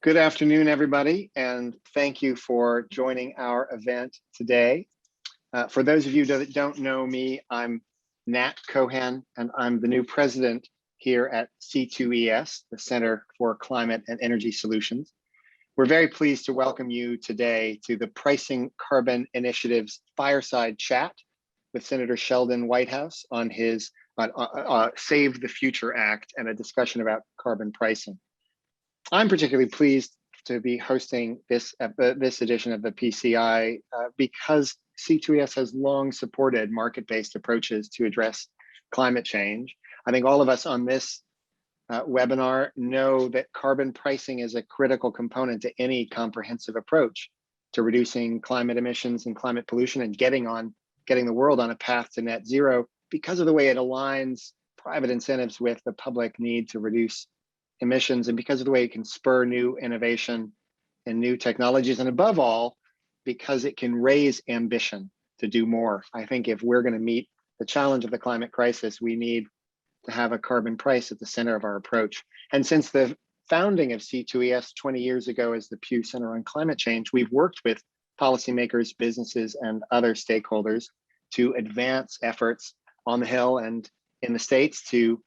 Good afternoon, everybody, and thank you for joining our event today. For those of you that don't know me, I'm Nat Keohane, and I'm the new president here at C2ES, the Center for Climate and Energy Solutions. We're very pleased to welcome you today to the Pricing Carbon Initiative's Fireside Chat with Senator Sheldon Whitehouse on his Save the Future Act and a discussion about carbon pricing. I'm particularly pleased to be hosting this edition of the PCI because C2ES has long supported market-based approaches to address climate change. I think all of us on this webinar know that carbon pricing is a critical component to any comprehensive approach to reducing climate emissions and climate pollution and getting the world on a path to net zero because of the way it aligns private incentives with the public need to reduce emissions and because of the way it can spur new innovation and new technologies, and above all, because it can raise ambition to do more. I think if we're going to meet the challenge of the climate crisis, we need to have a carbon price at the center of our approach. And since the founding of C2ES 20 years ago as the Pew Center on Climate Change, we've worked with policymakers, businesses, and other stakeholders to advance efforts on the Hill and in the States to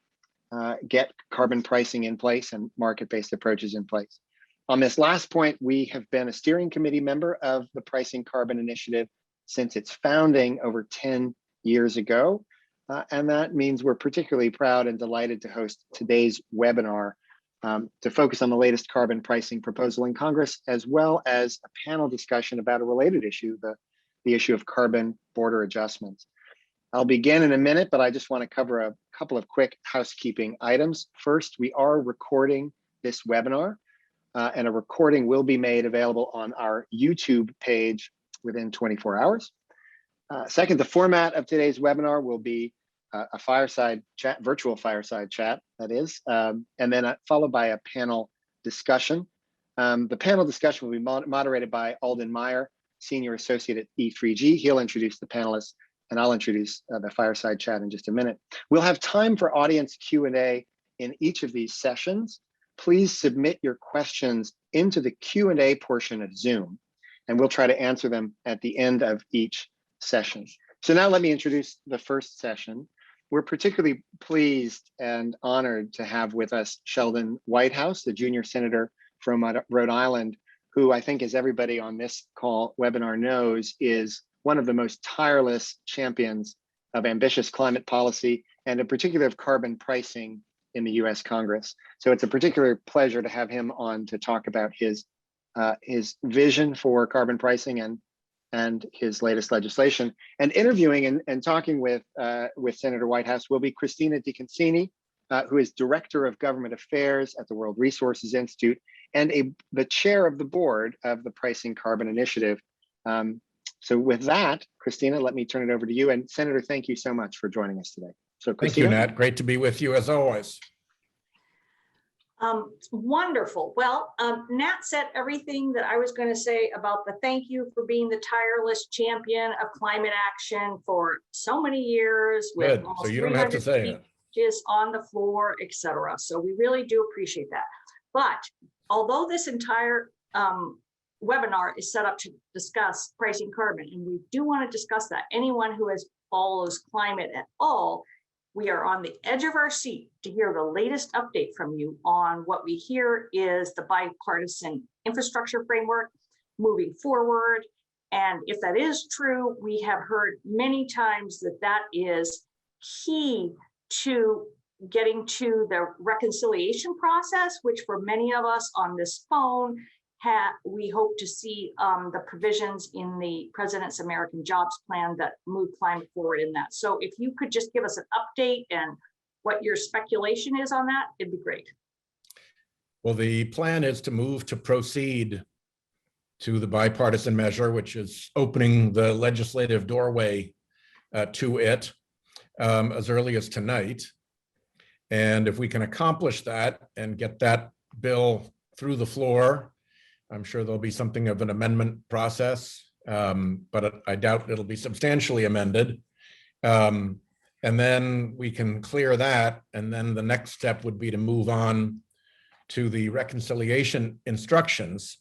get carbon pricing in place and market-based approaches in place. On this last point, we have been a steering committee member of the Pricing Carbon Initiative since its founding over 10 years ago. And that means we're particularly proud and delighted to host today's webinar to focus on the latest carbon pricing proposal in Congress, as well as a panel discussion about a related issue, the issue of carbon border adjustments. I'll begin in a minute, but I just want to cover a couple of quick housekeeping items. First, we are recording this webinar, and a recording will be made available on our YouTube page within 24 hours. Second, the format of today's webinar will be a fireside chat, virtual fireside chat, that is, and then followed by a panel discussion. The panel discussion will be moderated by Alden Myers, Senior Associate at E3G. He'll introduce the panelists, and I'll introduce the fireside chat in just a minute. We'll have time for audience Q&A in each of these sessions. Please submit your questions into the Q&A portion of Zoom, and we'll try to answer them at the end of each session. So now let me introduce the first session. We're particularly pleased and honored to have with us Sheldon Whitehouse, the junior senator from Rhode Island, who I think, as everybody on this webinar knows, is one of the most tireless champions of ambitious climate policy, and in particular of carbon pricing in the US Congress. So it's a particular pleasure to have him on to talk about his vision for carbon pricing and his latest legislation. And interviewing and talking with Senator Whitehouse will be Christina DeConcini, who is Director of Government Affairs at the World Resources Institute and the chair of the board of the Pricing Carbon Initiative. So with that, Christina, let me turn it over to you. And Senator, thank you so much for joining us today. So Christina. Thank you, Nat. Great to be with you as always. Wonderful. Well, Nat said everything that I was going to say about the thank you for being the tireless champion of climate action for so many years. Good. So you don't have to say it. Just on the floor, etc. So we really do appreciate that. But although this entire webinar is set up to discuss pricing carbon, and we do want to discuss that. Anyone who follows climate at all, we are on the edge of our seat to hear the latest update from you on what we hear is the bipartisan infrastructure framework moving forward. And if that is true, we have heard many times that that is key to getting to the reconciliation process, which for many of us on this phone, we hope to see the provisions in the President's American Jobs Plan that move climate forward in that. So if you could just give us an update and what your speculation is on that, it'd be great. Well, the plan is to move to proceed to the bipartisan measure, which is opening the legislative doorway to it as early as tonight. And if we can accomplish that and get that bill through the floor, I'm sure there'll be something of an amendment process, but I doubt it'll be substantially amended. And then we can clear that. And then the next step would be to move on to the reconciliation instructions,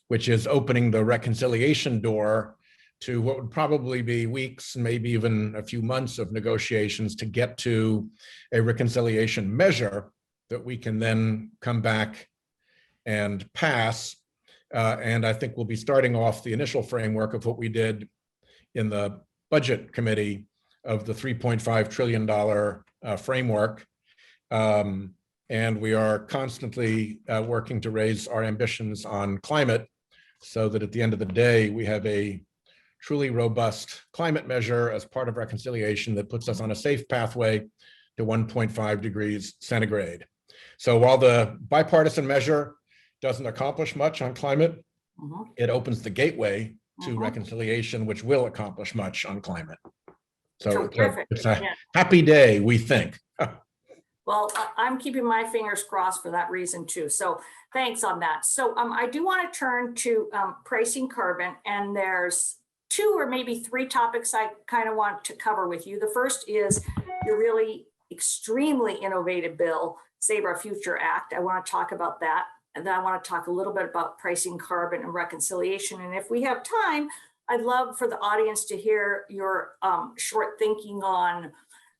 which is opening the reconciliation door to what would probably be weeks, maybe even a few months of negotiations to get to a reconciliation measure that we can then come back and pass. And I think we'll be starting off the initial framework of what we did in the budget committee of the $3.5 trillion framework. And we are constantly working to raise our ambitions on climate so that at the end of the day, we have a truly robust climate measure as part of reconciliation that puts us on a safe pathway to 1.5 degrees centigrade. So while the bipartisan measure doesn't accomplish much on climate, it opens the gateway to reconciliation, which will accomplish much on climate. So it's a happy day, we think. Well, I'm keeping my fingers crossed for that reason too. So thanks on that. So I do want to turn to pricing carbon, and there's 2 or maybe 3 topics I kind of want to cover with you. The first is your really extremely innovative bill, Save Our Future Act. I want to talk about that. And then I want to talk a little bit about pricing carbon and reconciliation. And if we have time, I'd love for the audience to hear your short thinking on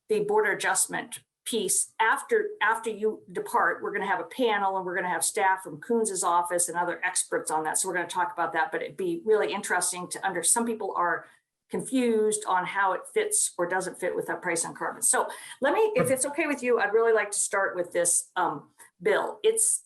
the border adjustment piece. After you depart, we're going to have a panel and we're going to have staff from Coons's office and other experts on that. So we're going to talk about that, but it'd be really interesting to some people are confused on how it fits or doesn't fit with that price on carbon. So let me, if it's okay with you, I'd really like to start with this bill. It's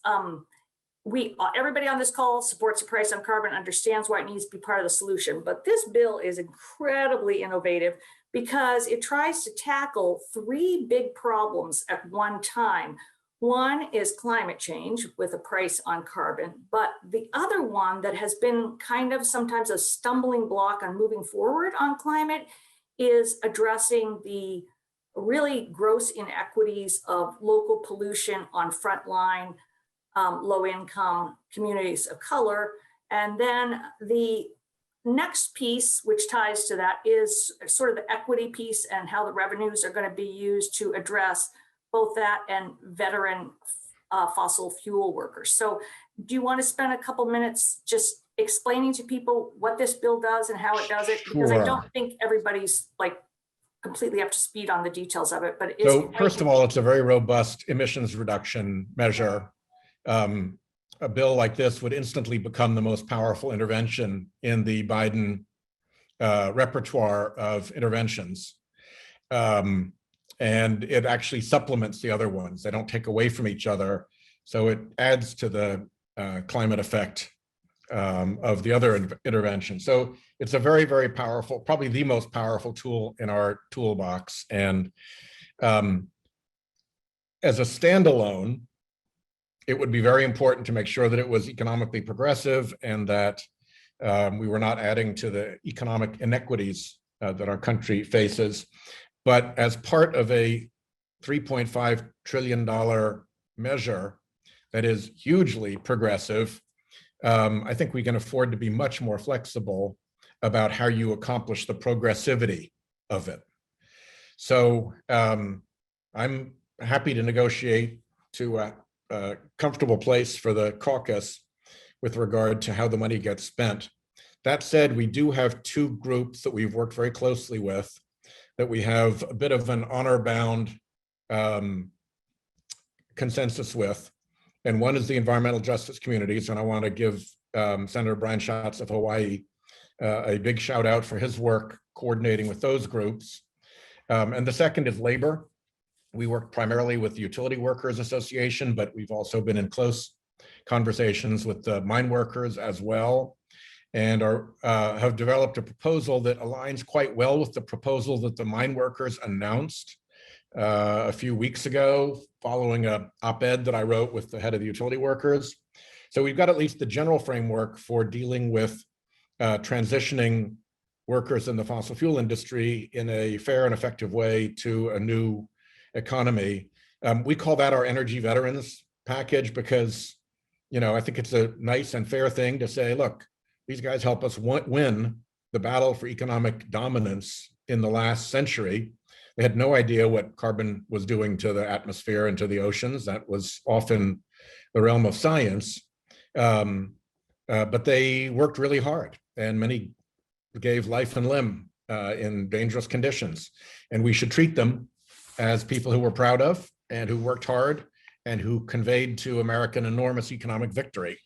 everybody on this call supports the price on carbon, understands why it needs to be part of the solution, but this bill is incredibly innovative because it tries to tackle 3 big problems at one time. One is climate change with a price on carbon, but the other one that has been kind of sometimes a stumbling block on moving forward on climate is addressing the really gross inequities of local pollution on frontline, low-income communities of color. And then the next piece, which ties to that, is sort of the equity piece and how the revenues are going to be used to address both that and veteran fossil fuel workers. So do you want to spend a couple minutes just explaining to people what this bill does and how it does it? Because I don't think everybody's like completely up to speed on the details of it, but it is. So first of all, it's a very robust emissions reduction measure. A bill like this would instantly become the most powerful intervention in the Biden repertoire of interventions. And it actually supplements the other ones. They don't take away from each other. So it adds to the climate effect of the other interventions. So it's a very, very powerful, probably the most powerful tool in our toolbox. And as a standalone, it would be very important to make sure that it was economically progressive and that we were not adding to the economic inequities that our country faces. But as part of a $3.5 trillion measure that is hugely progressive, I think we can afford to be much more flexible about how you accomplish the progressivity of it. So I'm happy to negotiate to a comfortable place for the caucus with regard to how the money gets spent. That said, we do have 2 groups that we've worked very closely with, that we have a bit of an honor-bound consensus with. And one is the environmental justice communities. And I want to give Senator Brian Schatz of Hawaii a big shout out for his work coordinating with those groups. And the second is labor. We work primarily with the Utility Workers Association, but we've also been in close conversations with the mine workers as well, and have developed a proposal that aligns quite well with the proposal that the mine workers announced a few weeks ago, following an op-ed that I wrote with the head of the utility workers. So we've got at least the general framework for dealing with transitioning workers in the fossil fuel industry in a fair and effective way to a new economy. We call that our energy veterans package because, I think it's a nice and fair thing to say, look, these guys help us win the battle for economic dominance in the last century. They had no idea what carbon was doing to the atmosphere and to the oceans. That was often the realm of science. But they worked really hard, and many gave life and limb in dangerous conditions. And we should treat them as people who we're proud of and who worked hard and who conveyed to America an enormous economic victory.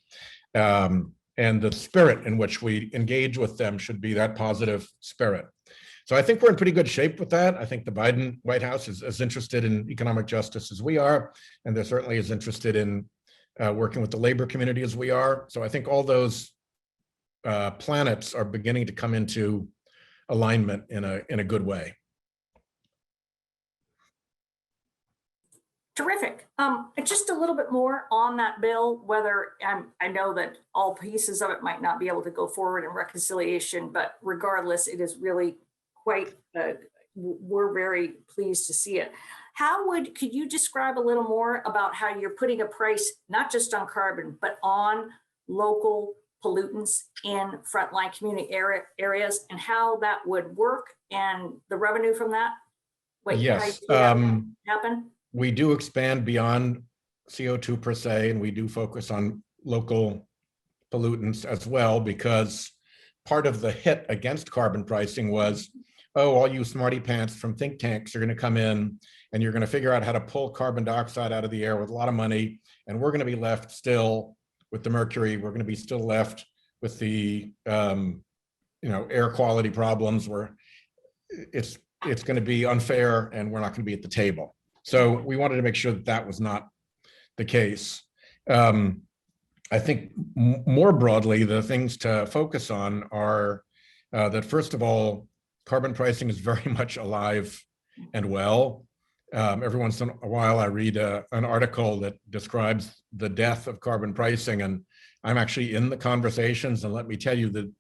And the spirit in which we engage with them should be that positive spirit. So I think we're in pretty good shape with that. I think the Biden White House is as interested in economic justice as we are, and they're certainly as interested in working with the labor community as we are. So I think all those planets are beginning to come into alignment in a good way. Terrific. Just a little bit more on that bill, whether I know that all pieces of it might not be able to go forward in reconciliation, but regardless, it is really quite, we're very pleased to see it. Could you describe a little more about how you're putting a price, not just on carbon, but on local pollutants in frontline community areas, and how that would work and the revenue from that? Yes. Happen? We do expand beyond CO2 per se, and we do focus on local pollutants as well, because part of the hit against carbon pricing was, oh, all you smarty pants from think tanks are going to come in and you're going to figure out how to pull carbon dioxide out of the air with a lot of money, and we're going to be left still with the mercury. We're going to be still left with the air quality problems where it's going to be unfair and we're not going to be at the table. So we wanted to make sure that that was not the case. I think more broadly, the things to focus on are that, first of all, carbon pricing is very much alive and well. Every once in a while, I read an article that describes the death of carbon pricing, and I'm actually in the conversations. And let me tell you, the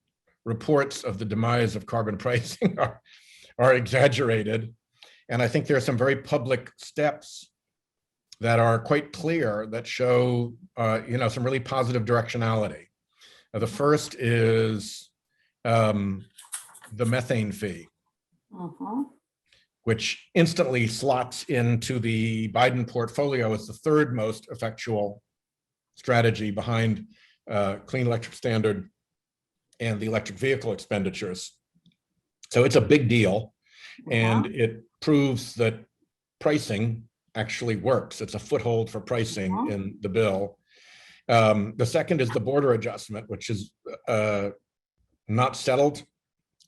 reports of the demise of carbon pricing are exaggerated. And I think there are some very public steps that are quite clear that show, some really positive directionality. The first is the methane fee, which instantly slots into the Biden portfolio as the third most effectual strategy behind clean electric standard and the electric vehicle expenditures. So it's a big deal, and it proves that pricing actually works. It's a foothold for pricing in the bill. The second is the border adjustment, which is not settled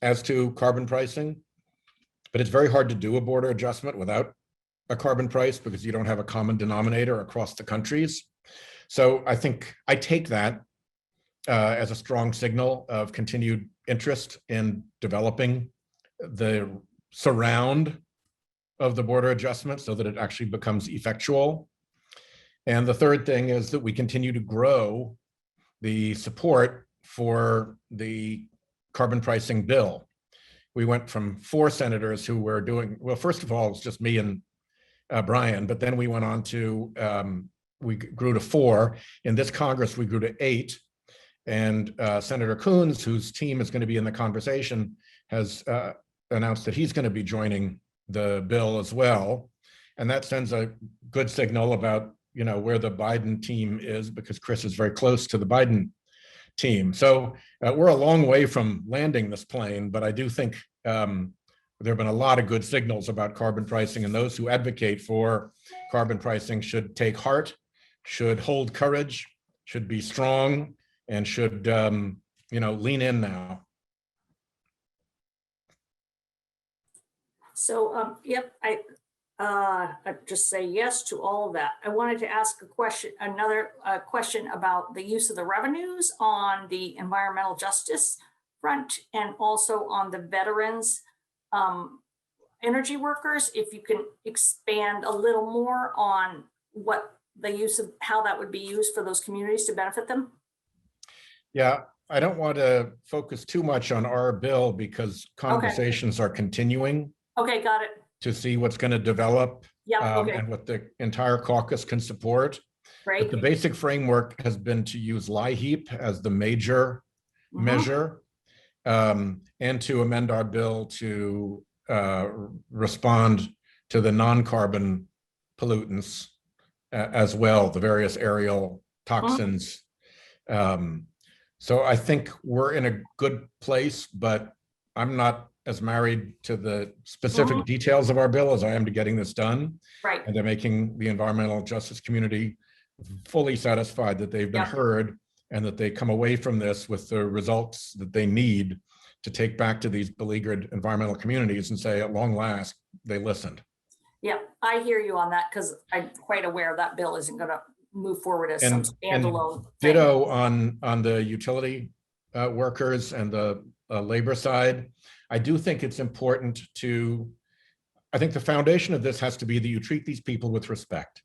as to carbon pricing, but it's very hard to do a border adjustment without a carbon price because you don't have a common denominator across the countries. So I think I take that as a strong signal of continued interest in developing the surround of the border adjustment so that it actually becomes effectual. And the third thing is that we continue to grow the support for the carbon pricing bill. We went from 4 senators who were doing, well, first of all, it's just me and Brian, but then we went on to, we grew to 4. In this Congress, we grew to 8. And Senator Coons, whose team is going to be in the conversation, has announced that he's going to be joining the bill as well. And that sends a good signal about, where the Biden team is, because Chris is very close to the Biden team. So we're a long way from landing this plane, but I do think there have been a lot of good signals about carbon pricing, and those who advocate for carbon pricing should take heart, should hold courage, should be strong, and should, lean in now. So, yep, I just say yes to all of that. I wanted to ask another question about the use of the revenues on the environmental justice front, and also on the veterans, energy workers. If you can expand a little more on what the use of, how that would be used for those communities to benefit them. Yeah, I don't want to focus too much on our bill because conversations are continuing. Okay, got it. To see what's going to develop and what the entire caucus can support. Right. But the basic framework has been to use LIHEAP as the major measure, and to amend our bill to respond to the non-carbon pollutants as well, the various aerial toxins. So I think we're in a good place, but I'm not as married to the specific details of our bill as I am to getting this done. Right. And to making the environmental justice community fully satisfied that they've been heard and that they come away from this with the results that they need to take back to these beleaguered environmental communities and say, at long last, they listened. Yeah, I hear you on that, because I'm quite aware that bill isn't going to move forward as some standalone thing. Ditto on the utility workers and the labor side. I do think it's important to, I think the foundation of this has to be that you treat these people with respect.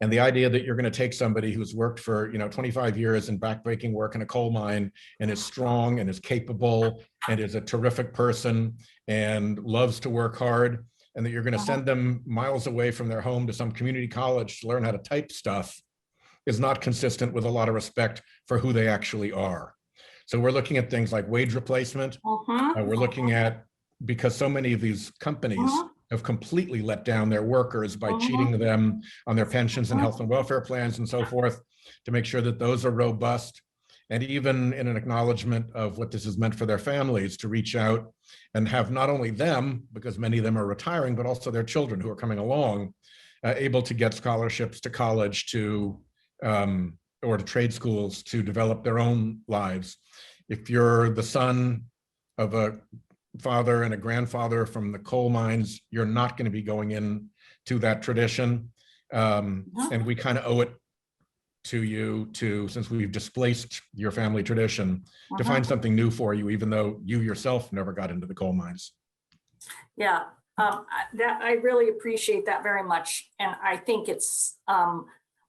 And the idea that you're going to take somebody who's worked for 25 years in backbreaking work in a coal mine and is strong and is capable and is a terrific person and loves to work hard, and that you're going to send them miles away from their home to some community college to learn how to type stuff is not consistent with a lot of respect for who they actually are. So we're looking at things like wage replacement. We're looking at, because so many of these companies have completely let down their workers by cheating them on their pensions and health and welfare plans and so forth, to make sure that those are robust. And even in an acknowledgement of what this has meant for their families, to reach out and have not only them, because many of them are retiring, but also their children who are coming along, able to get scholarships to college, to or to trade schools, to develop their own lives. If you're the son of a father and a grandfather from the coal mines, you're not going to be going in to that tradition. And we kind of owe it to you since we've displaced your family tradition, to find something new for you, even though you yourself never got into the coal mines. Yeah, I really appreciate that very much. And I think it's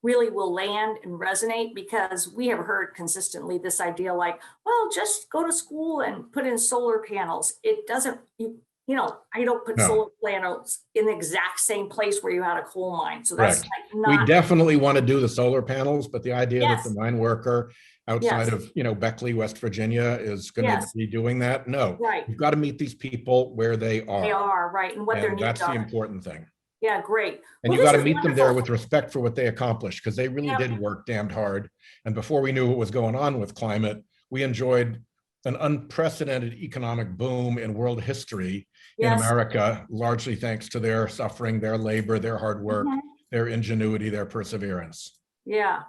really will land and resonate, because we have heard consistently this idea like, well, just go to school and put in solar panels. It doesn't, I don't put solar panels in the exact same place where you had a coal mine. So that's like not. We definitely want to do the solar panels, but the idea that the mine worker outside of, Beckley, West Virginia is going to be doing that. No, you've got to meet these people where they are. They are, right. And what their needs are. That's the important thing. Yeah, great. And you got to meet them there with respect for what they accomplished, because they really did work damned hard. And before we knew what was going on with climate, we enjoyed an unprecedented economic boom in world history in America, largely thanks to their suffering, their labor, their hard work, their ingenuity, their perseverance. Yeah,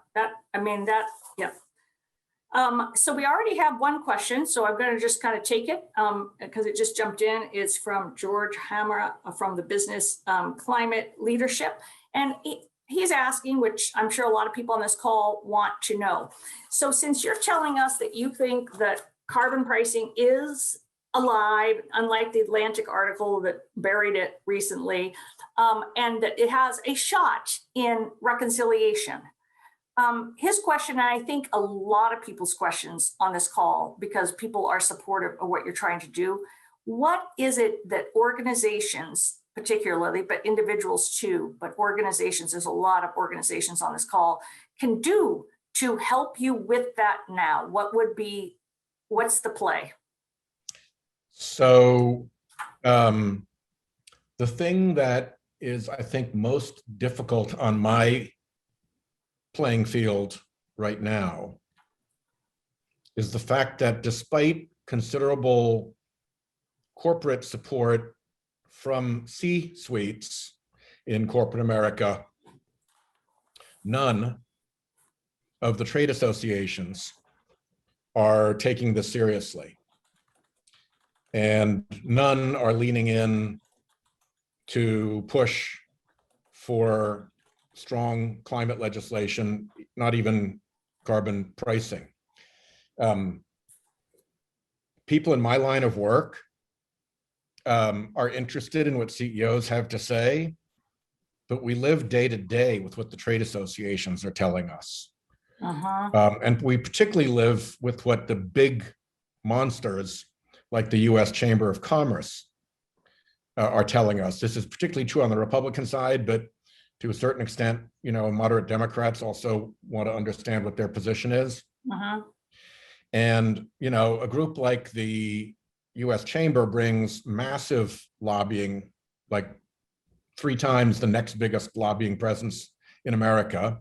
so we already have one question, so I'm going to just kind of take it because it just jumped in. It's from George Hammer from the Business Climate Leadership. And he's asking, which I'm sure a lot of people on this call want to know. So since you're telling us that you think that carbon pricing is alive, unlike the Atlantic article that buried it recently, and that it has a shot in reconciliation. His question, and I think a lot of people's questions on this call, because people are supportive of what you're trying to do, what is it that organizations, particularly, but individuals too, but organizations, there's a lot of organizations on this call, can do to help you with that now? What's the play? So the thing that is, I think, most difficult on my playing field right now is the fact that despite considerable corporate support from C-suites in corporate America, none of the trade associations are taking this seriously. And none are leaning in to push for strong climate legislation, not even carbon pricing. People in my line of work are interested in what CEOs have to say, but we live day to day with what the trade associations are telling us. And we particularly live with what the big monsters like the US Chamber of Commerce are telling us. This is particularly true on the Republican side, but to a certain extent, moderate Democrats also want to understand what their position is. And, a group like the US Chamber brings massive lobbying, like 3 times the next biggest lobbying presence in America.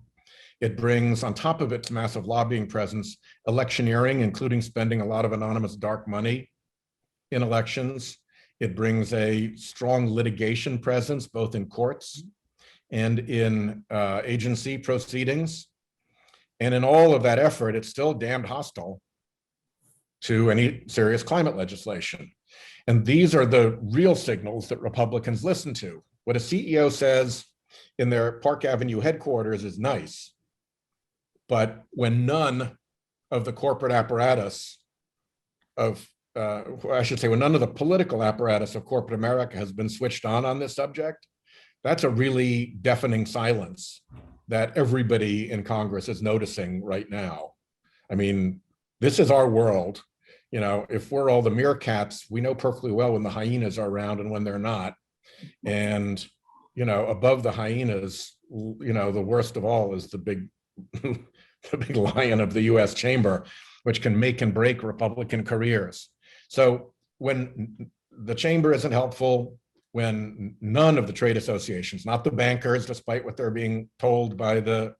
It brings, on top of its massive lobbying presence, electioneering, including spending a lot of anonymous dark money in elections. It brings a strong litigation presence, both in courts and in agency proceedings. And in all of that effort, it's still damned hostile to any serious climate legislation. And these are the real signals that Republicans listen to. What a CEO says in their Park Avenue headquarters is nice, but when none of the corporate apparatus of, I should say, when none of the political apparatus of corporate America has been switched on this subject, that's a really deafening silence that everybody in Congress is noticing right now. I mean, this is our world. You know, if we're all the meerkats, we know perfectly well when the hyenas are around and when they're not. And, you know, above the hyenas, you know, the worst of all is the big, the big lion of the US chamber, which can make and break Republican careers. So when the chamber isn't helpful, when none of the trade associations, not the bankers, despite what they're being told by the,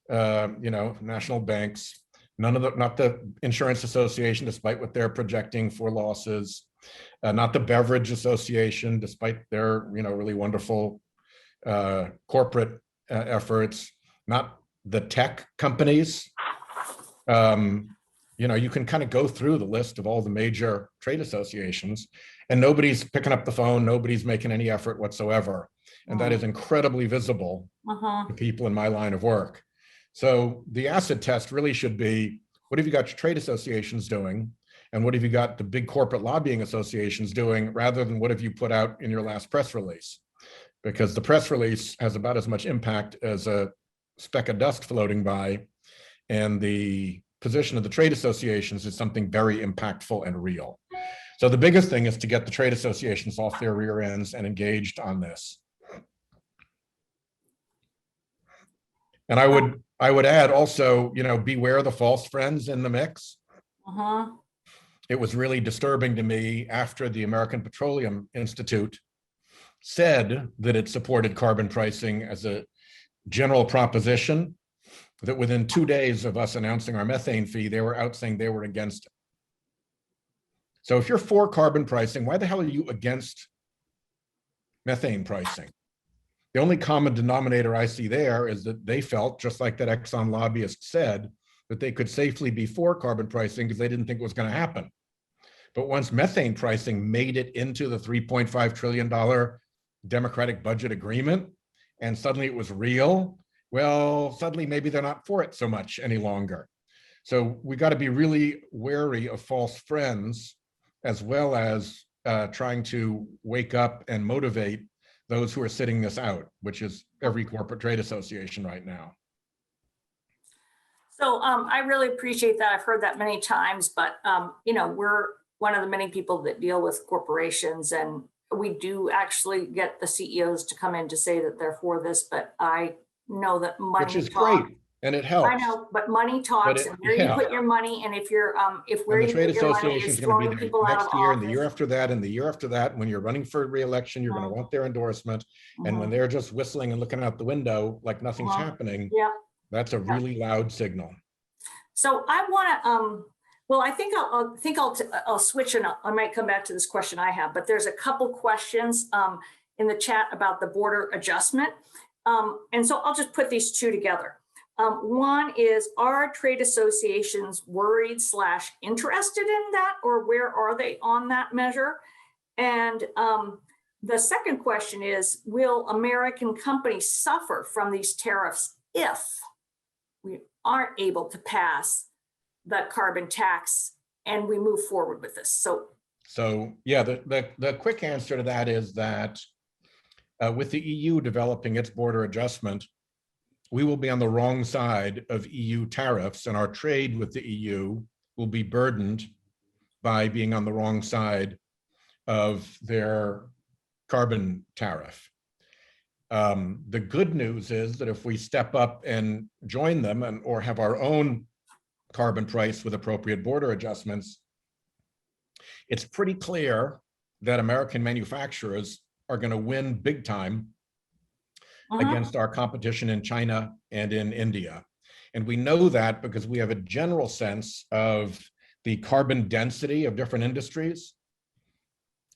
you know, national banks, not the insurance association, despite what they're projecting for losses, not the beverage association, despite their, you know, really wonderful corporate efforts, not the tech companies. You know, you can kind of go through the list of all the major trade associations and nobody's picking up the phone, nobody's making any effort whatsoever. And that is incredibly visible to people in my line of work. So the acid test really should be, what have you got your trade associations doing? And what have you got the big corporate lobbying associations doing, rather than what have you put out in your last press release? Because the press release has about as much impact as a speck of dust floating by, and the position of the trade associations is something very impactful and real. So the biggest thing is to get the trade associations off their rear ends and engaged on this. And I would add also, you know, beware the false friends in the mix. It was really disturbing to me after the American Petroleum Institute said that it supported carbon pricing as a general proposition, that within 2 days of us announcing our methane fee, they were out saying they were against it. So if you're for carbon pricing, why the hell are you against methane pricing? The only common denominator I see there is that they felt, just like that Exxon lobbyist said, that they could safely be for carbon pricing because they didn't think it was going to happen. But once methane pricing made it into the $3.5 trillion Democratic budget agreement, and suddenly it was real, well, suddenly maybe they're not for it so much any longer. So we got to be really wary of false friends, as well as trying to wake up and motivate those who are sitting this out, which is every corporate trade association right now. So I really appreciate that. I've heard that many times, but you know, we're one of the many people that deal with corporations, and we do actually get the CEOs to come in to say that they're for this, but I know that money Which is talks. great, and it helps. I know, but money talks, and where you put your money, and if you're if where And you the trade put your money association is is going to throwing be there people out of next year, and the year office. after that, and the year after that. When you're running for re-election, you're going to want their endorsement. And when they're just whistling and looking out the window like nothing's happening, that's a really loud signal. So I want to, well, I think I'll switch, and I might come back to this question I have, but there's a couple questions in the chat about the border adjustment. And so I'll just put these two together. One is, are trade associations worried / interested in that, or where are they on that measure? And the second question is, will American companies suffer from these tariffs if we aren't able to pass the carbon tax and we move forward with this? So yeah, the quick answer to that is that with the EU developing its border adjustment, we will be on the wrong side of EU tariffs, and our trade with the EU will be burdened by being on the wrong side of their carbon tariff. The good news is that if we step up and join them, or have our own carbon price with appropriate border adjustments, it's pretty clear that American manufacturers are going to win big time against our competition in China and in India. And we know that because we have a general sense of the carbon density of different industries.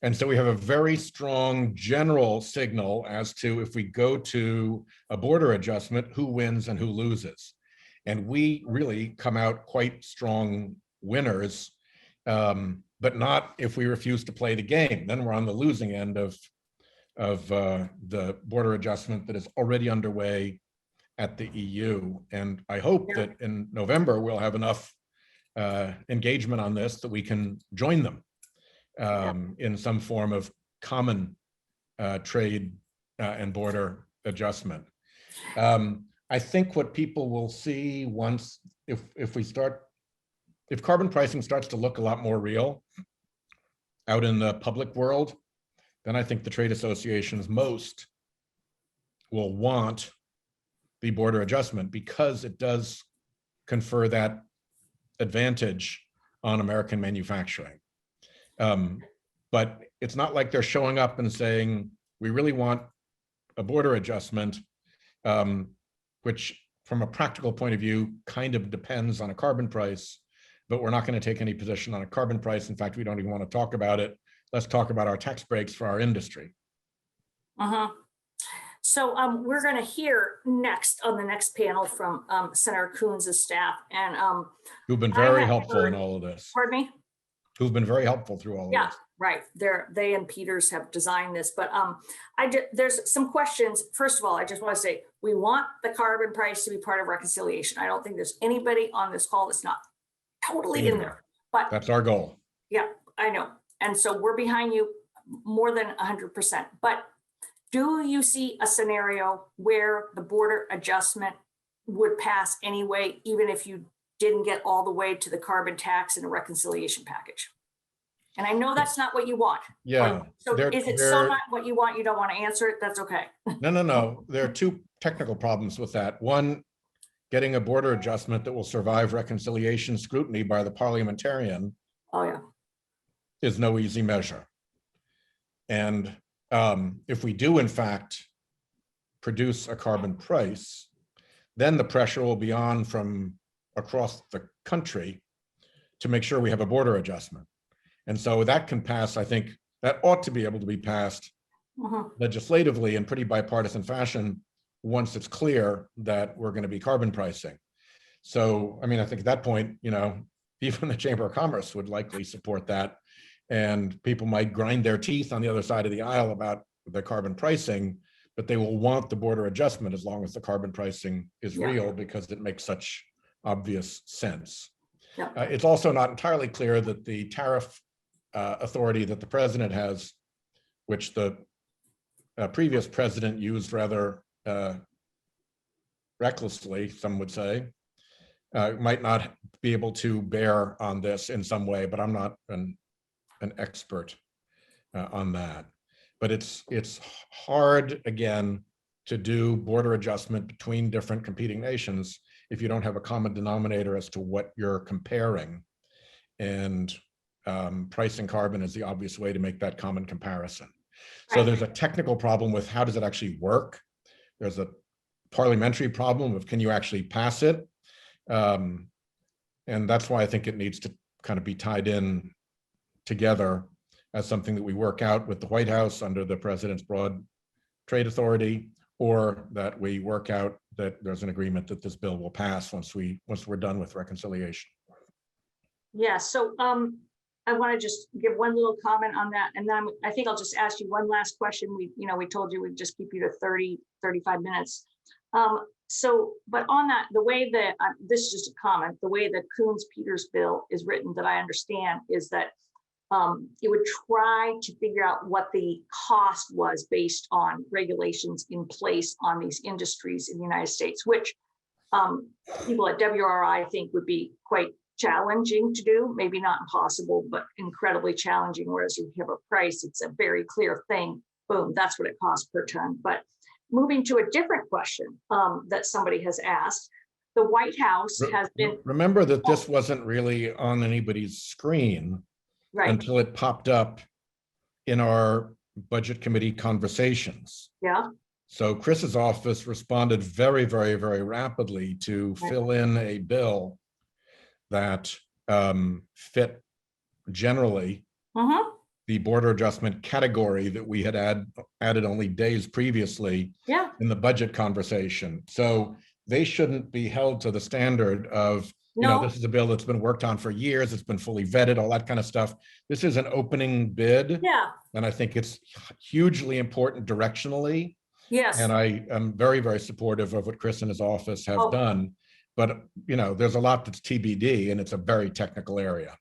And so we have a very strong general signal as to, if we go to a border adjustment, who wins and who loses. And we really come out quite strong winners, but not if we refuse to play the game. Then we're on the losing end of the border adjustment that is already underway at the EU. And I hope that in November, we'll have enough engagement on this that we can join them in some form of common trade and border adjustment. I think what people will see once, if carbon pricing starts to look a lot more real out in the public world, then I think the trade associations most will want the border adjustment, because it does confer that advantage on American manufacturing. But it's not like they're showing up and saying, we really want a border adjustment, which from a practical point of view kind of depends on a carbon price, but we're not going to take any position on a carbon price. In fact, we don't even want to talk about it. Let's talk about our tax breaks for our industry. So we're going to hear next on the next panel from Senator Coons' staff, and who've been very helpful in all of this. Pardon me? Who've been very helpful through all of this. Right. They and Peters have designed this, but there's some questions. First of all, I just want to say, we want the carbon price to be part of reconciliation. I don't think there's anybody on this call that's not totally in there, but that's our goal. Yeah, I know. And so we're behind you more than 100%. But do you see a scenario where the border adjustment would pass anyway, even if you didn't get all the way to the carbon tax and a reconciliation package? And I know that's not what you want. Yeah. So is it so not what you want, you don't want to answer it? That's okay. No. There are two technical problems with that. One, getting a border adjustment that will survive reconciliation scrutiny by the parliamentarian is no easy measure. And if we do, in fact, produce a carbon price, then the pressure will be on from across the country to make sure we have a border adjustment. And so that can pass, I think that ought to be able to be passed legislatively in pretty bipartisan fashion once it's clear that we're going to be carbon pricing. So, I mean, I think at that point, even the Chamber of Commerce would likely support that. And people might grind their teeth on the other side of the aisle about the carbon pricing, but they will want the border adjustment as long as the carbon pricing is real, because it makes such obvious sense. It's also not entirely clear that the tariff authority that the president has, which the previous president used rather recklessly, some would say, might not be able to bear on this in some way, but I'm not an expert on that. But it's hard, again, to do border adjustment between different competing nations if you don't have a common denominator as to what you're comparing. And pricing carbon is the obvious way to make that common comparison. So there's a technical problem with how does it actually work? There's a parliamentary problem of can you actually pass it? And that's why I think it needs to kind of be tied in together as something that we work out with the White House under the president's broad trade authority, or that we work out that there's an agreement that this bill will pass once we're done with reconciliation. Yeah, so I want to just give one little comment on that, and then I think I'll just ask you one last question. We told you we'd just keep you to 35 minutes. But on that, the way that this is just a comment, the way that Coons-Peters bill is written, that I understand, is that it would try to figure out what the cost was based on regulations in place on these industries in the United States, which people at D-R.I think would be quite challenging to do, maybe not impossible, but incredibly challenging. Whereas if you have a price, it's a very clear thing. Boom, that's what it costs per ton. But moving to a different question that somebody has asked, the White House has been— Remember that this wasn't really on anybody's screen until it popped up in our budget committee conversations. Yeah. So Chris's office responded very, very, very rapidly to fill in a bill that fit generally the border adjustment category that we had added only days previously in the budget conversation. So they shouldn't be held to the standard of, you know, this is a bill that's been worked on for years, it's been fully vetted, all that kind of stuff. This is an opening bid. And I think it's hugely important directionally. And I am very, very supportive of what Chris and his office have done. But, you know, there's a lot that's TBD and it's a very technical area.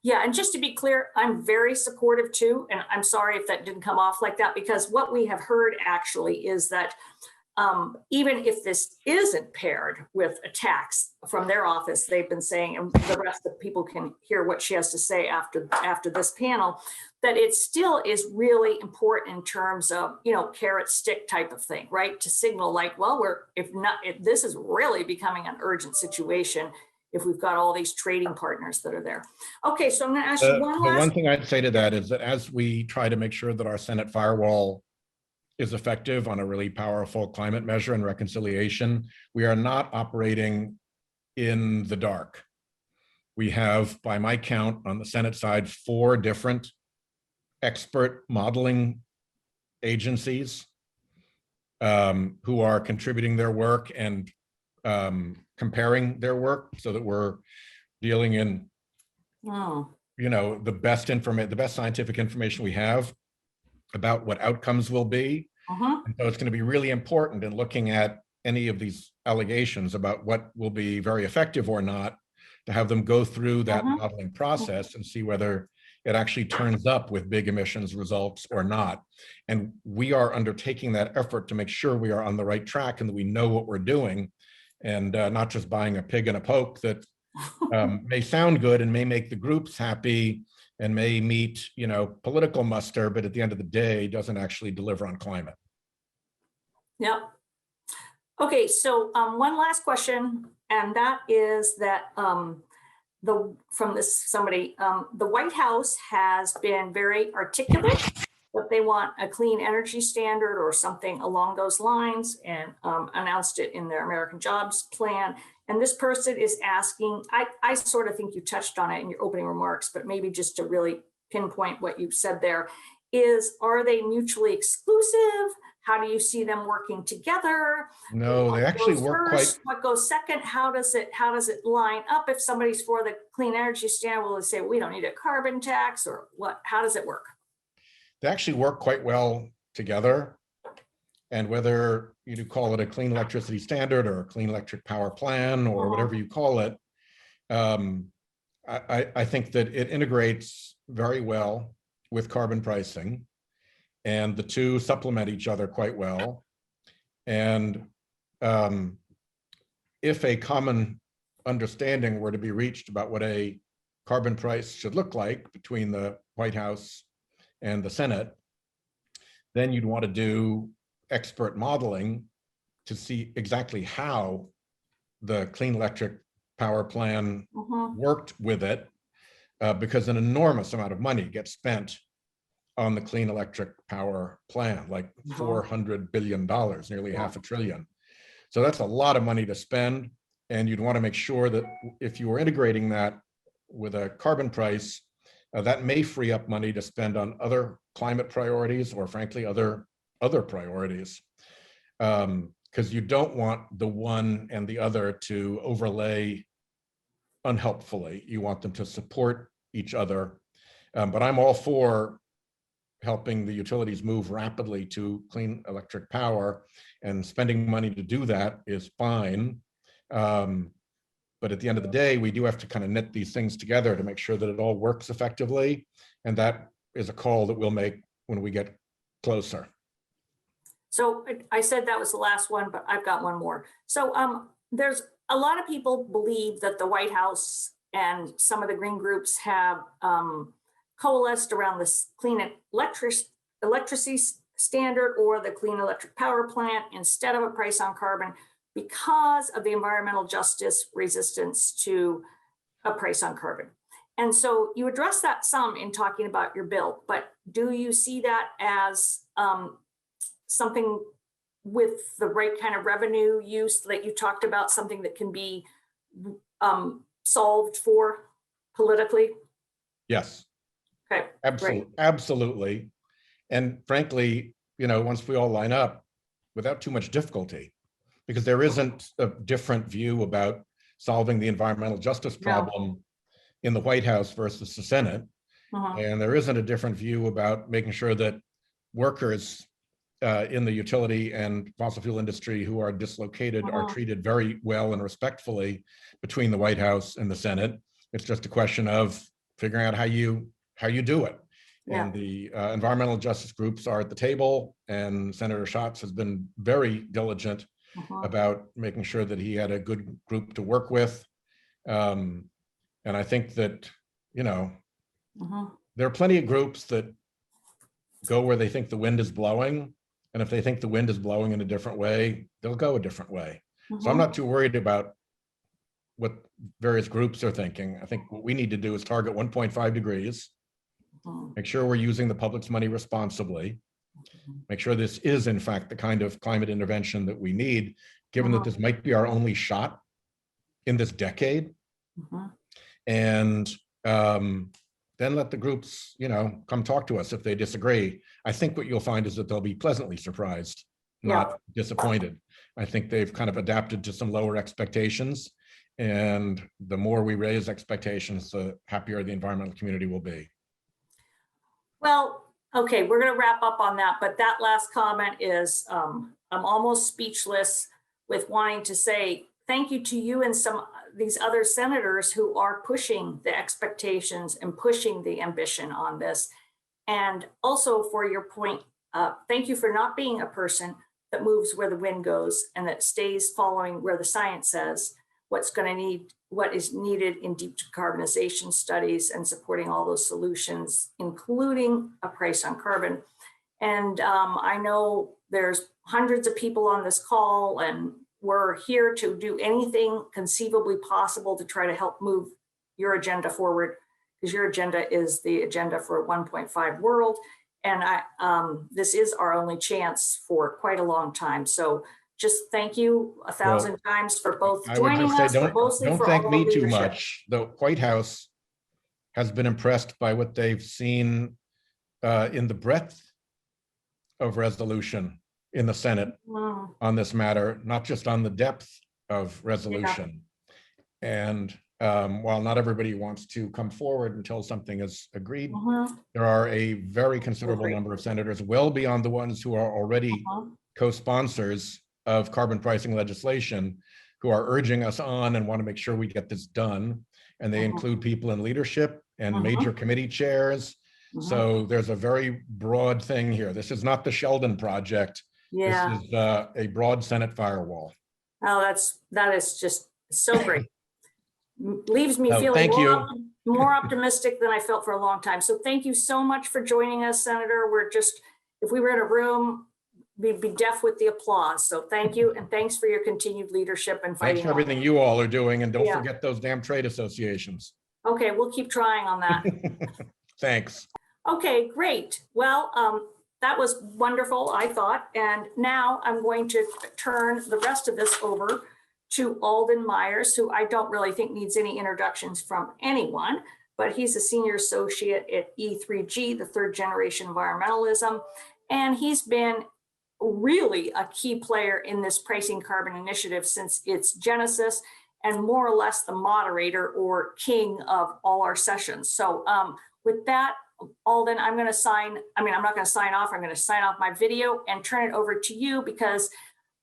Yeah, and just to be clear, I'm very supportive too, and I'm sorry if that didn't come off like that, because what we have heard actually is that even if this isn't paired with a tax from their office, they've been saying, and the rest of people can hear what she has to say after this panel, that it still is really important in terms of, you know, carrot stick type of thing, right? To signal like, well, if this is really becoming an urgent situation, if we've got all these trading partners that are there. Okay, so I'm going to ask you one thing I'd say to that is that as we try to make sure that our Senate firewall is effective on a really powerful climate measure and reconciliation, we are not operating in the dark. We have, by my count, on the Senate side, 4 different expert modeling agencies who are contributing their work and comparing their work so that we're dealing in, you know, the best scientific information we have about what outcomes will be. And so it's going to be really important in looking at any of these allegations about what will be very effective or not, to have them go through that modeling process and see whether it actually turns up with big emissions results or not. And we are undertaking that effort to make sure we are on the right track and that we know what we're doing, and not just buying a pig in a poke that may sound good and may make the groups happy and may meet, you know, political muster, but at the end of the day doesn't actually deliver on climate. Yep. Okay, so one last question, and that is that the White House has been very articulate that they want a clean energy standard or something along those lines, and announced it in their American Jobs Plan. And this person is asking, I sort of think you touched on it in your opening remarks, but maybe just to really pinpoint what you said there, are they mutually exclusive? How do you see them working together? No, they actually work first, what goes second? How does it line up? If somebody's for the clean energy standard, will they say we don't need a carbon tax, or what? How does it work? They actually work quite well together. And whether you call it a clean electricity standard or a clean electric power plan or whatever you call it, I think that it integrates very well with carbon pricing, and the two supplement each other quite well. And if a common understanding were to be reached about what a carbon price should look like between the White House and the Senate, then you'd want to do expert modeling to see exactly how the clean electric power plan worked with it, because an enormous amount of money gets spent on the clean electric power plan, like $400 billion, nearly $500 billion. So that's a lot of money to spend. And you'd want to make sure that if you were integrating that with a carbon price, that may free up money to spend on other climate priorities, or frankly, other priorities. Because you don't want the one and the other to overlay unhelpfully. You want them to support each other. But I'm all for helping the utilities move rapidly to clean electric power, and spending money to do that is fine. But at the end of the day, we do have to kind of knit these things together to make sure that it all works effectively. And that is a call that we'll make when we get closer. So I said that was the last one, but I've got one more. So there's a lot of people believe that the White House and some of the green groups have coalesced around this clean electricity standard or the clean electric power plant instead of a price on carbon, because of the environmental justice resistance to a price on carbon. And so you address that some in talking about your bill, but do you see that as something with the right kind of revenue use that you talked about, something that can be solved for politically? Yes, Okay, absolutely, absolutely. And frankly, once we all line up without too much difficulty, because there isn't a different view about solving the environmental justice problem in the White House versus the Senate. And there isn't a different view about making sure that workers in the utility and fossil fuel industry who are dislocated are treated very well and respectfully between the White House and the Senate. It's just a question of figuring out how you do it. And the environmental justice groups are at the table, and Senator Schatz has been very diligent about making sure that he had a good group to work with. And I think that, there are plenty of groups that go where they think the wind is blowing. And if they think the wind is blowing in a different way, they'll go a different way. So I'm not too worried about what various groups are thinking. I think what we need to do is target 1.5 degrees, make sure we're using the public's money responsibly, make sure this is in fact the kind of climate intervention that we need, given that this might be our only shot in this decade. And then let the groups, come talk to us if they disagree. I think what you'll find is that they'll be pleasantly surprised, not disappointed. I think they've kind of adapted to some lower expectations. And the more we raise expectations, the happier the environmental community will be. Well, okay, we're going to wrap up on that, but that last comment is, I'm almost speechless with wanting to say thank you to you and these other senators who are pushing the expectations and pushing the ambition on this. And also for your point, thank you for not being a person that moves where the wind goes and that stays following where the science says what is needed in deep decarbonization studies and supporting all those solutions, including a price on carbon. And I know there's hundreds of people on this call, and we're here to do anything conceivably possible to try to help move your agenda forward, because your agenda is the agenda for a 1.5 world. And this is our only chance for quite a long time. So just thank you 1,000 times for both joining us, but mostly don't for thank all me the too leadership. much. The White House has been impressed by what they've seen in the breadth of resolution in the Senate on this matter, not just on the depth of resolution. And while not everybody wants to come forward until something is agreed, there are a very considerable number of senators, well beyond the ones who are already co-sponsors of carbon pricing legislation, who are urging us on and want to make sure we get this done. And they include people in leadership and major committee chairs. So there's a very broad thing here. This is not the Sheldon project. This is a broad Senate firewall. Oh, that is just so great. Leaves me feeling more optimistic than I felt for a long time. So thank you so much for joining us, Senator. If we were in a room, we'd be deaf with the applause. So thank you, and thanks for your continued leadership and fighting. Thanks for everything you all are doing, and don't forget those damn trade associations. Okay, we'll keep trying on that. Thanks. Okay, great. Well, that was wonderful, I thought. And now I'm going to turn the rest of this over to Alden Myers, who I don't really think needs any introductions from anyone, but he's a senior associate at E3G, the third generation environmentalism. And he's been really a key player in this pricing carbon initiative since its genesis, and more or less the moderator or king of all our sessions. So with that, Alden, I'm not going to sign off. I'm going to sign off my video and turn it over to you, because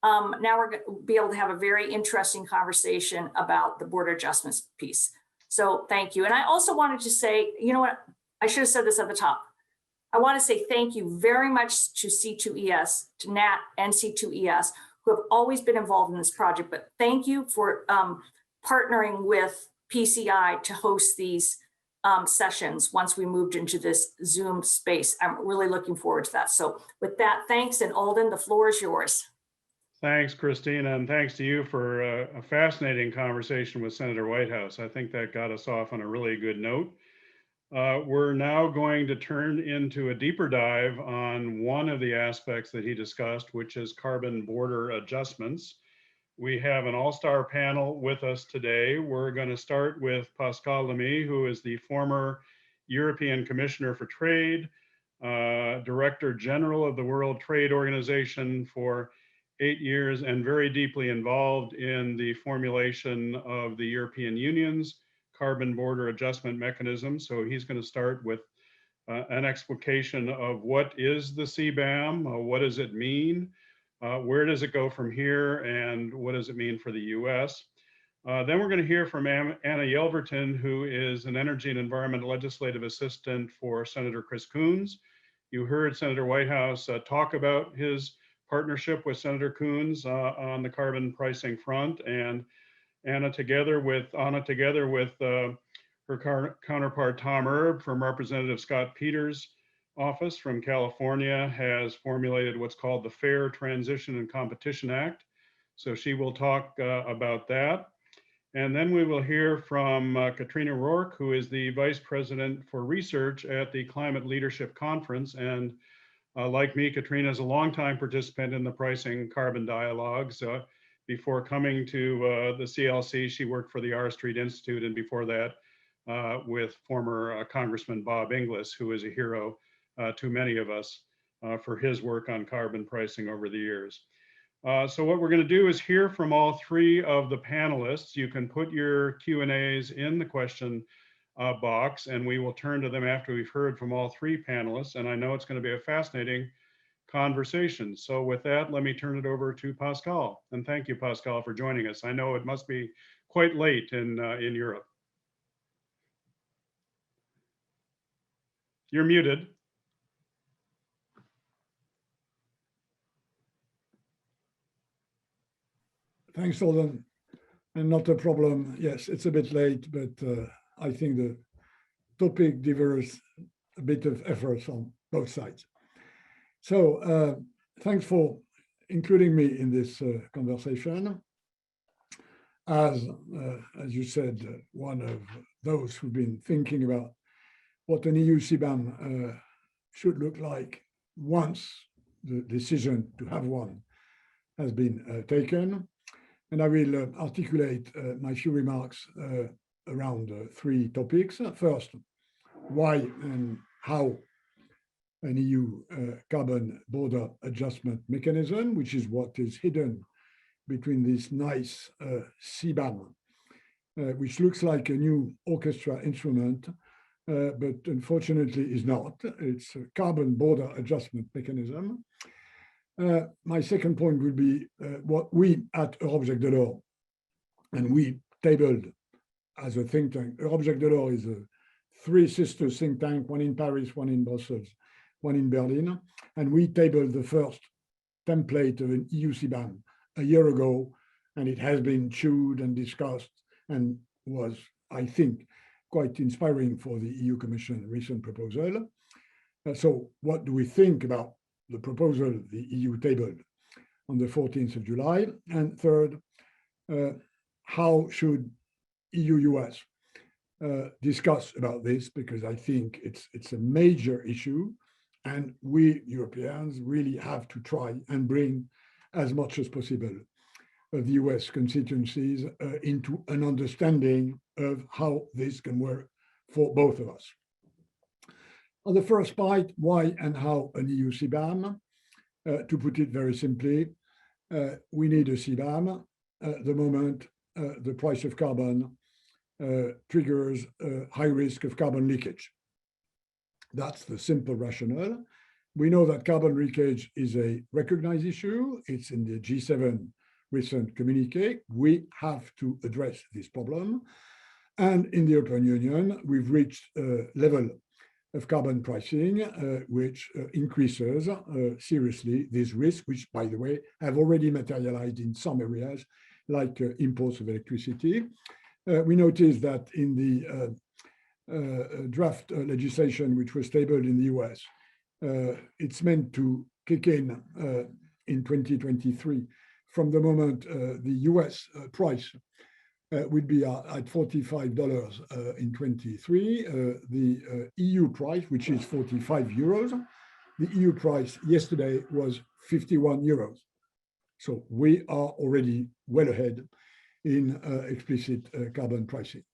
now we're going to be able to have a very interesting conversation about the border adjustments piece. So thank you. And I also wanted to say, you know what, I should have said this at the top. I want to say thank you very much to C2ES, to Nat and C2ES, who have always been involved in this project. But thank you for partnering with PCI to host these sessions once we moved into this Zoom space. I'm really looking forward to that. So with that, thanks. And Alden, the floor is yours. Thanks, Christina, and thanks to you for a fascinating conversation with Senator Whitehouse. I think that got us off on a really good note. We're now going to turn into a deeper dive on one of the aspects that he discussed, which is carbon border adjustments. We have an all-star panel with us today. We're going to start with Pascal Lamy, who is the former European Commissioner for Trade, Director General of the World Trade Organization for 8 years, and very deeply involved in the formulation of the European Union's carbon border adjustment mechanism. So he's going to start with an explication of what is the CBAM, what does it mean, where does it go from here, and what does it mean for the US? Then we're going to hear from Anna Yelverton, who is an Energy and Environment Legislative Assistant for Senator Chris Coons. You heard Senator Whitehouse talk about his partnership with Senator Coons on the carbon pricing front, and Anna, together with her counterpart Tom Erb from Representative Scott Peters' office from California, has formulated what's called the Fair Transition and Competition Act. So she will talk about that. And then we will hear from Katrina Rourke, who is the Vice President for Research at the Climate Leadership Conference. And like me, Katrina is a longtime participant in the pricing carbon dialogues. Before coming to the CLC, she worked for the R Street Institute, and before that with former Congressman Bob Inglis, who is a hero to many of us for his work on carbon pricing over the years. So what we're going to do is hear from all three of the panelists. You can put your Q&As in the question box, and we will turn to them after we've heard from all three panelists. And I know it's going to be a fascinating conversation. So with that, let me turn it over to Pascal. And thank you, Pascal, for joining us. I know it must be quite late in Europe. You're muted. Thanks, Alden. And not a problem. Yes, it's a bit late, but I think the topic deserves a bit of effort on both sides. So thanks for including me in this conversation. As you said, one of those who've been thinking about what an EU CBAM should look like once the decision to have one has been taken. And I will articulate my few remarks around three topics. First, why and how an EU carbon border adjustment mechanism, which is what is hidden between this nice CBAM, which looks like a new orchestra instrument, but unfortunately is not. It's a carbon border adjustment mechanism. My second point would be what we at Eurobject de l'Or, and we tabled as a think tank. Eurobject de l'Or is a three sister think tank, one in Paris, one in Brussels, one in Berlin. And we tabled the first template of an EU CBAM a year ago, and it has been chewed and discussed and was, I think, quite inspiring for the EU Commission recent proposal. So what do we think about the proposal the EU tabled on the 14th of July? And third, how should EU-US discuss about this? Because I think it's a major issue, and we Europeans really have to try and bring as much as possible of the US constituencies into an understanding of how this can work for both of us. On the first part, why and how an EU CBAM? To put it very simply, we need a CBAM at the moment the price of carbon triggers high risk of carbon leakage. That's the simple rationale. We know that carbon leakage is a recognized issue. It's in the G7 recent communique. We have to address this problem. And in the European Union, we've reached a level of carbon pricing, which increases seriously this risk, which, by the way, have already materialized in some areas, like imports of electricity. We noticed that in the draft legislation, which was tabled in the US, it's meant to kick in 2023 from the moment the US price would be at $45 in 23. The EU price, which is 45 euros, the EU price yesterday was 51 euros. So we are already well ahead in explicit carbon pricing.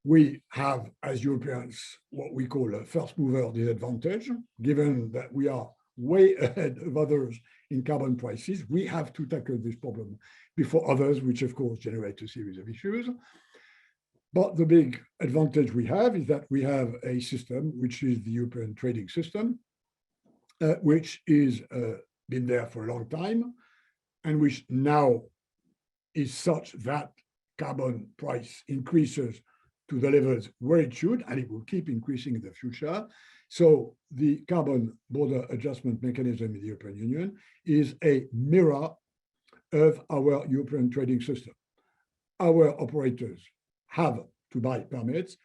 We have, as Europeans, what we call a first mover disadvantage, given that we are way ahead of others in carbon prices. We have to tackle this problem before others, which of course generate a series of issues. But the big advantage we have is that we have a system, which is the European trading system, which is been there for a long time, and which now is such that carbon price increases to the levels where it should, and it will keep increasing in the future. So the carbon border adjustment mechanism in the European Union is a mirror of our European trading system. Our operators have to buy permits.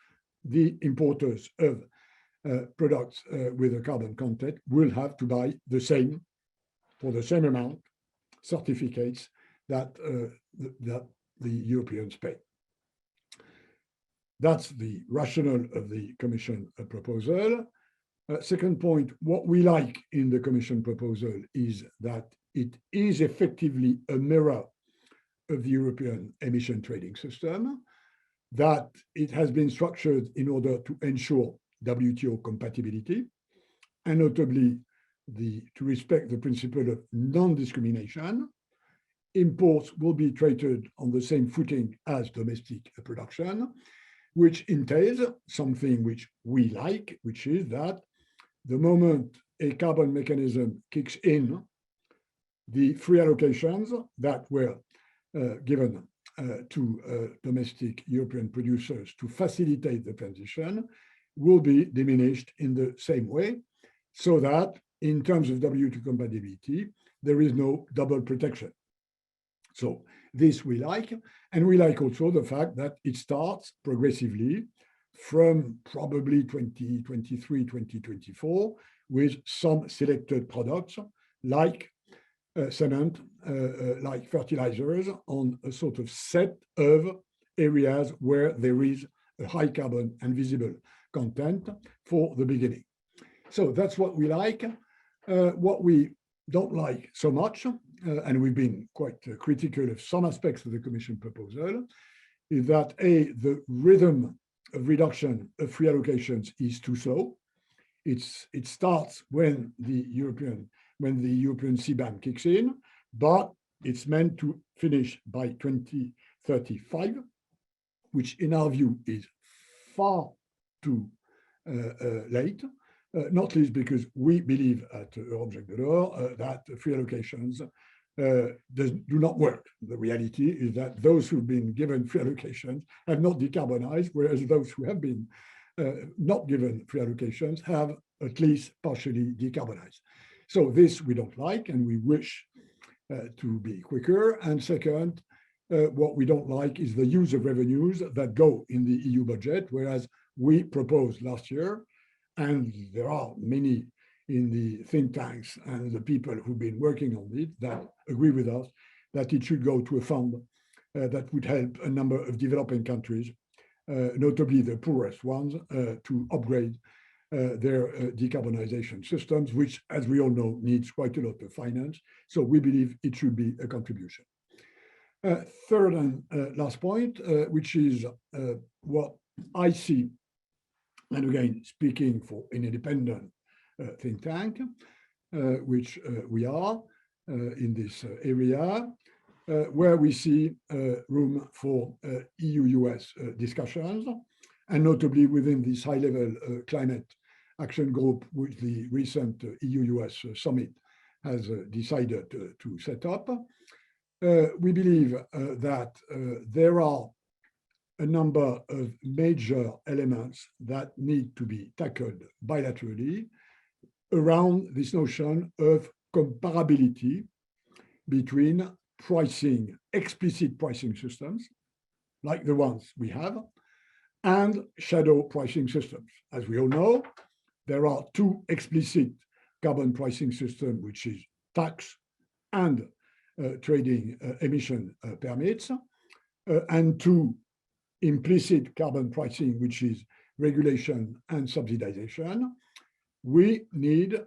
The importers of products with a carbon content will have to buy the same, for the same amount, certificates that the Europeans pay. That's the rationale of the Commission proposal. Second point, what we like in the Commission proposal is that it is effectively a mirror of the European emission trading system, that it has been structured in order to ensure WTO compatibility, and notably to respect the principle of non-discrimination. Imports will be treated on the same footing as domestic production, which entails something which we like, which is that the moment a carbon mechanism kicks in, the free allocations that were given to domestic European producers to facilitate the transition will be diminished in the same way, so that in terms of WTO compatibility, there is no double protection. So this we like, and we like also the fact that it starts progressively from probably 2023, 2024, with some selected products like cement, like fertilizers, on a sort of set of areas where there is a high carbon and visible content for the beginning. So that's what we like. What we don't like so much, and we've been quite critical of some aspects of the Commission proposal, is that the rhythm of reduction of free allocations is too slow. It starts when the European CBAM kicks in, but it's meant to finish by 2035, which in our view is far too late. Not least because we believe at Object de L'Or that free allocations do not work. The reality is that those who've been given free allocations have not decarbonized, whereas those who have been not given free allocations have at least partially decarbonized. So this we don't like, and we wish to be quicker. And second, what we don't like is the use of revenues that go in the EU budget, whereas we proposed last year, and there are many in the think tanks and the people who've been working on it that agree with us, that it should go to a fund that would help a number of developing countries, notably the poorest ones, to upgrade their decarbonization systems, which, as we all know, needs quite a lot of finance. So we believe it should be a contribution. Third and last point, which is what I see, and again, speaking for an independent think tank, which we are in this area, where we see room for EU-US discussions, and notably within this high-level climate action group, which the recent EU-US summit has decided to set up. We believe that there are a number of major elements that need to be tackled bilaterally around this notion of comparability between pricing, explicit pricing systems, like the ones we have, and shadow pricing systems. As we all know, there are two explicit carbon pricing systems, which is tax and trading emission permits. and two, implicit carbon pricing, which is regulation and subsidization. We need,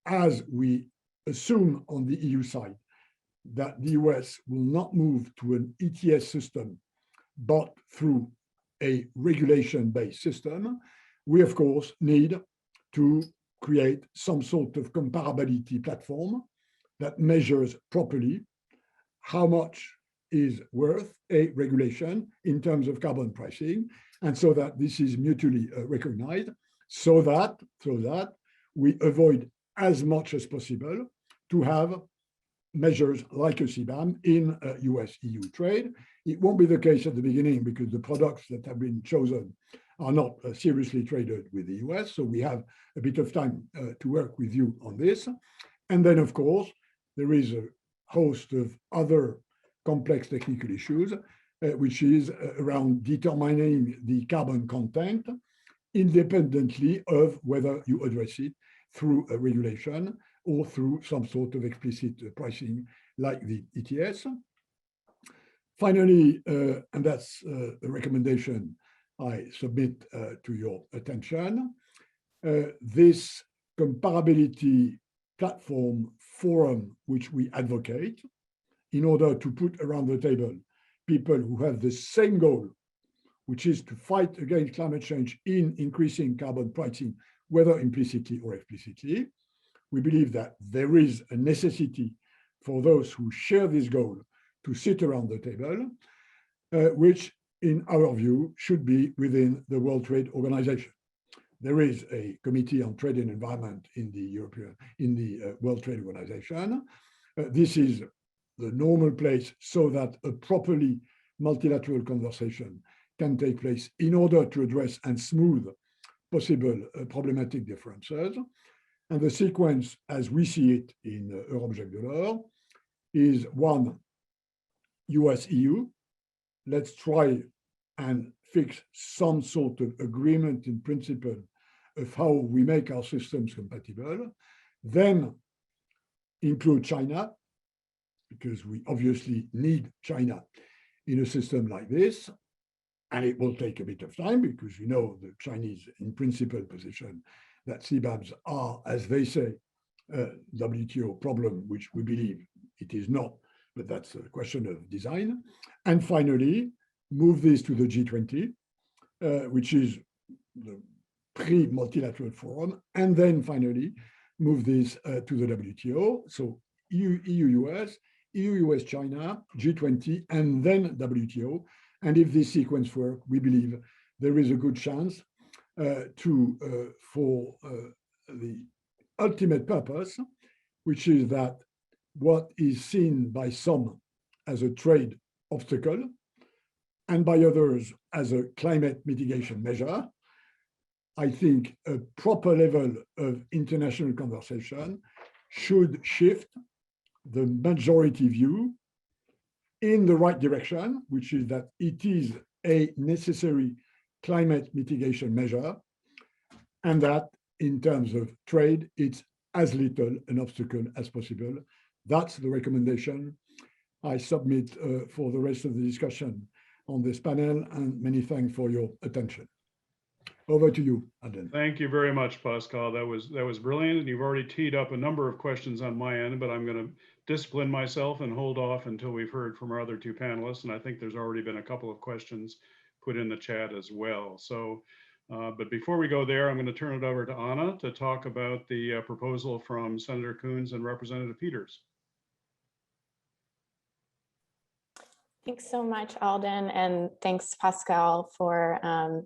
as we assume on the EU side, that the US will not move to an ETS system, but through a regulation-based system, we of course need to create some sort of comparability platform that measures properly how much is worth a regulation in terms of carbon pricing, and so that this is mutually recognized, so that we avoid as much as possible to have measures like a CBAM in US-EU trade. It won't be the case at the beginning because the products that have been chosen are not seriously traded with the US. So we have a bit of time to work with you on this. And then, of course, there is a host of other complex technical issues, which is around determining the carbon content independently of whether you address it through a regulation or through some sort of explicit pricing like the ETS. Finally, and that's a recommendation I submit to your attention, this comparability platform forum, which we advocate in order to put around the table people who have the same goal, which is to fight against climate change in increasing carbon pricing, whether implicitly or explicitly. We believe that there is a necessity for those who share this goal to sit around the table, which in our view should be within the World Trade Organization. There is a Committee on Trade and Environment in the World Trade Organization. This is the normal place so that a properly multilateral conversation can take place in order to address and smooth possible problematic differences. And the sequence, as we see it in Europe Jacques Delors, is one, US-EU. Let's try and fix some sort of agreement in principle of how we make our systems compatible. Then include China, because we obviously need China in a system like this. And it will take a bit of time because you know the Chinese in principle position that CBAMs are, as they say, a WTO problem, which we believe it is not, but that's a question of design. And finally, move this to the G20, which is the pre-multilateral forum, and then finally move this to the WTO. So EU-US, EU-US, China, G20, and then WTO. And if this sequence works, we believe there is a good chance for the ultimate purpose, which is that what is seen by some as a trade obstacle and by others as a climate mitigation measure, I think a proper level of international conversation should shift the majority view in the right direction, which is that it is a necessary climate mitigation measure, and that in terms of trade, it's as little an obstacle as possible. That's the recommendation I submit for the rest of the discussion on this panel, and many thanks for your attention. Over to you, Alden. Thank you very much, Pascal. That was brilliant, and you've already teed up a number of questions on my end, but I'm going to discipline myself and hold off until we've heard from our other two panelists. And I think there's already been a couple of questions put in the chat as well. So, but before we go there, I'm going to turn it over to Anna to talk about the proposal from Senator Coons and Representative Peters. Thanks so much, Alden, and thanks, Pascal, for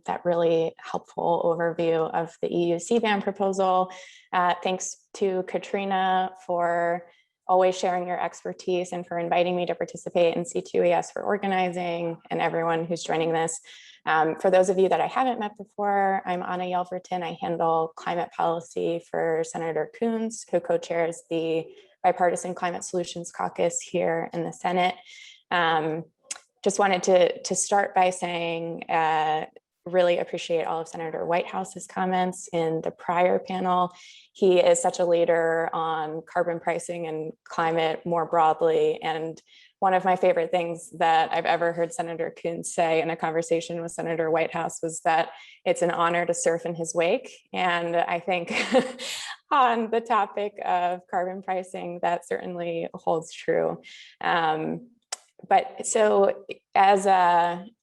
that really helpful overview of the EU CBAM proposal. Thanks to Katrina for always sharing your expertise and for inviting me to participate, in C2ES for organizing, and everyone who's joining this. For those of you that I haven't met before, I'm Anna Yelverton. I handle climate policy for Senator Coons, who co-chairs the Bipartisan Climate Solutions Caucus here in the Senate. Just wanted to start by saying, really appreciate all of Senator Whitehouse's comments in the prior panel. He is such a leader on carbon pricing and climate more broadly, and one of my favorite things that I've ever heard Senator Coons say in a conversation with Senator Whitehouse was that it's an honor to surf in his wake. And I think on the topic of carbon pricing, that certainly holds true. But so as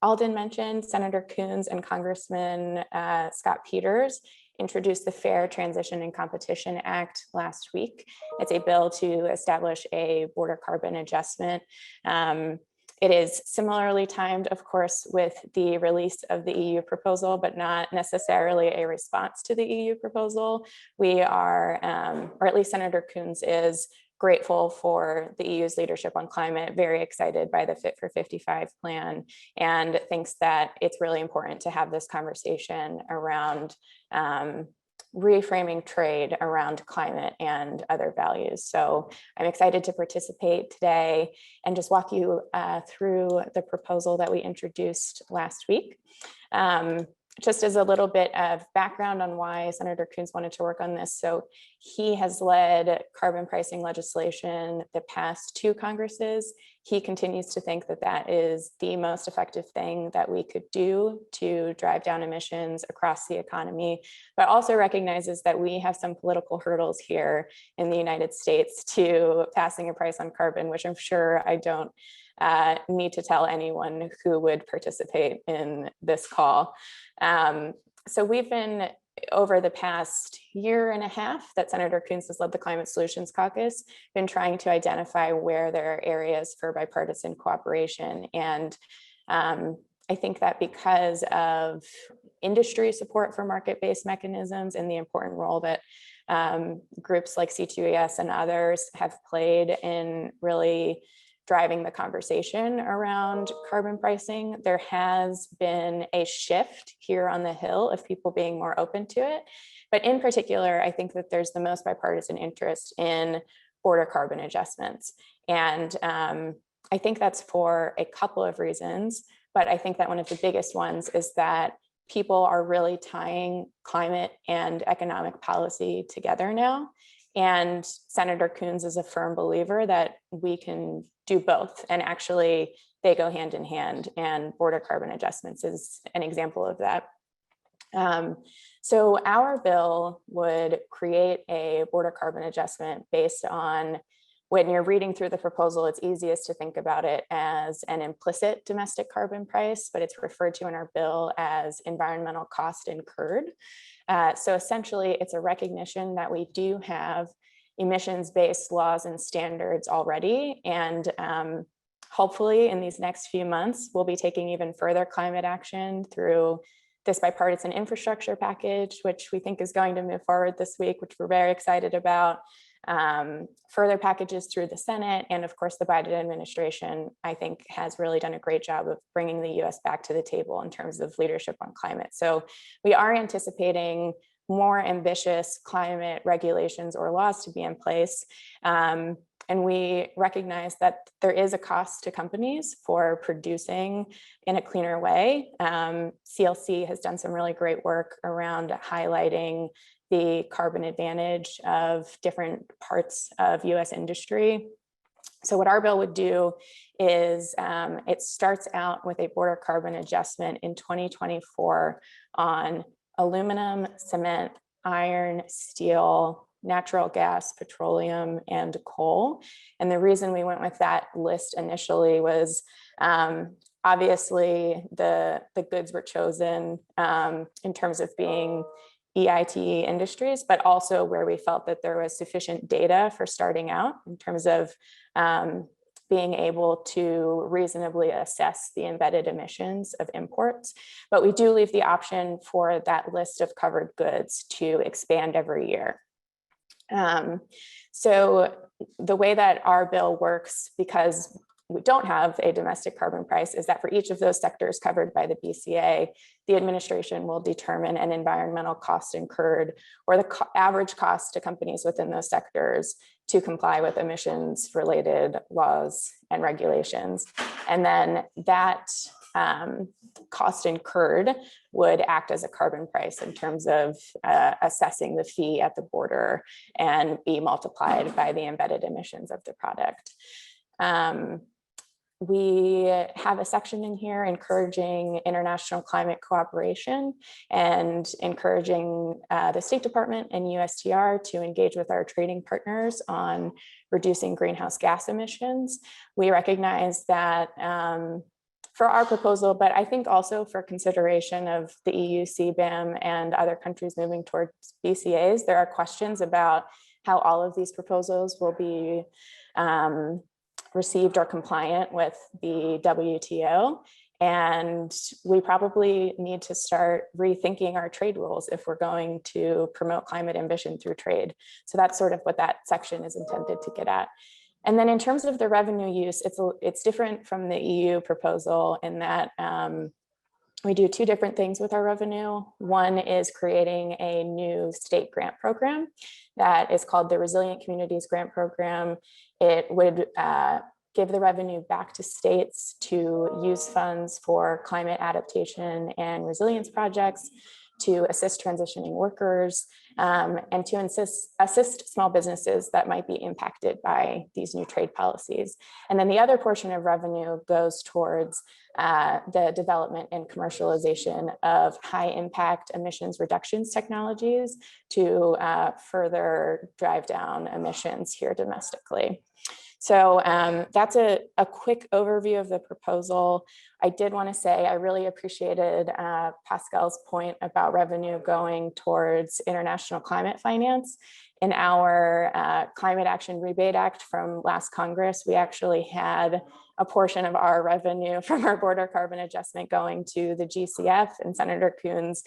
Alden mentioned, Senator Coons and Congressman Scott Peters introduced the Fair Transition and Competition Act last week. It's a bill to establish a border carbon adjustment. It is similarly timed, of course, with the release of the EU proposal, but not necessarily a response to the EU proposal. We are, or at least Senator Coons is, grateful for the EU's leadership on climate, very excited by the Fit for 55 plan, and thinks that it's really important to have this conversation around reframing trade around climate and other values. So I'm excited to participate today and just walk you through the proposal that we introduced last week. Just as a little bit of background on why Senator Coons wanted to work on this. So he has led carbon pricing legislation the past 2 Congresses. He continues to think that that is the most effective thing that we could do to drive down emissions across the economy, but also recognizes that we have some political hurdles here in the United States to passing a price on carbon, which I'm sure I don't need to tell anyone who would participate in this call. So we've been, over the past 1.5 years that Senator Coons has led the Climate Solutions Caucus, been trying to identify where there are areas for bipartisan cooperation. And I think that because of industry support for market-based mechanisms and the important role that groups like C2ES and others have played in really driving the conversation around carbon pricing, there has been a shift here on the Hill of people being more open to it. But in particular, I think that there's the most bipartisan interest in border carbon adjustments. And I think that's for a couple of reasons, but I think that one of the biggest ones is that people are really tying climate and economic policy together now. And Senator Coons is a firm believer that we can do both, and actually they go hand in hand, and border carbon adjustments is an example of that. So our bill would create a border carbon adjustment based on, when you're reading through the proposal, it's easiest to think about it as an implicit domestic carbon price, but it's referred to in our bill as environmental cost incurred. So essentially, it's a recognition that we do have emissions-based laws and standards already. And hopefully in these next few months, we'll be taking even further climate action through this bipartisan infrastructure package, which we think is going to move forward this week, which we're very excited about. Further packages through the Senate, and of course the Biden administration, I think, has really done a great job of bringing the US back to the table in terms of leadership on climate. So we are anticipating more ambitious climate regulations or laws to be in place. And we recognize that there is a cost to companies for producing in a cleaner way. CLC has done some really great work around highlighting the carbon advantage of different parts of US industry. So what our bill would do is it starts out with a border carbon adjustment in 2024 on aluminum, cement, iron, steel, natural gas, petroleum, and coal. And the reason we went with that list initially was obviously the goods were chosen in terms of being EITE industries, but also where we felt that there was sufficient data for starting out in terms of being able to reasonably assess the embedded emissions of imports. But we do leave the option for that list of covered goods to expand every year. So the way that our bill works, because we don't have a domestic carbon price, is that for each of those sectors covered by the BCA, the administration will determine an environmental cost incurred, or the average cost to companies within those sectors to comply with emissions related laws and regulations. And then that cost incurred would act as a carbon price in terms of assessing the fee at the border and be multiplied by the embedded emissions of the product. we have a section in here encouraging international climate cooperation and encouraging the State Department and USTR to engage with our trading partners on reducing greenhouse gas emissions. We recognize that for our proposal, but I think also for consideration of the EU CBAM and other countries moving towards BCAs, there are questions about how all of these proposals will be received or compliant with the WTO. And we probably need to start rethinking our trade rules if we're going to promote climate ambition through trade. So that's sort of what that section is intended to get at. And then in terms of the revenue use, it's different from the EU proposal in that we do two different things with our revenue. One is creating a new state grant program that is called the Resilient Communities Grant Program. It would give the revenue back to states to use funds for climate adaptation and resilience projects, to assist transitioning workers, and to assist small businesses that might be impacted by these new trade policies. And then the other portion of revenue goes towards the development and commercialization of high impact emissions reductions technologies to further drive down emissions here domestically. So that's a quick overview of the proposal. I did want to say I really appreciated Pascal's point about revenue going towards international climate finance. In our Climate Action Rebate Act from last Congress, we actually had a portion of our revenue from our border carbon adjustment going to the GCF, and Senator Coons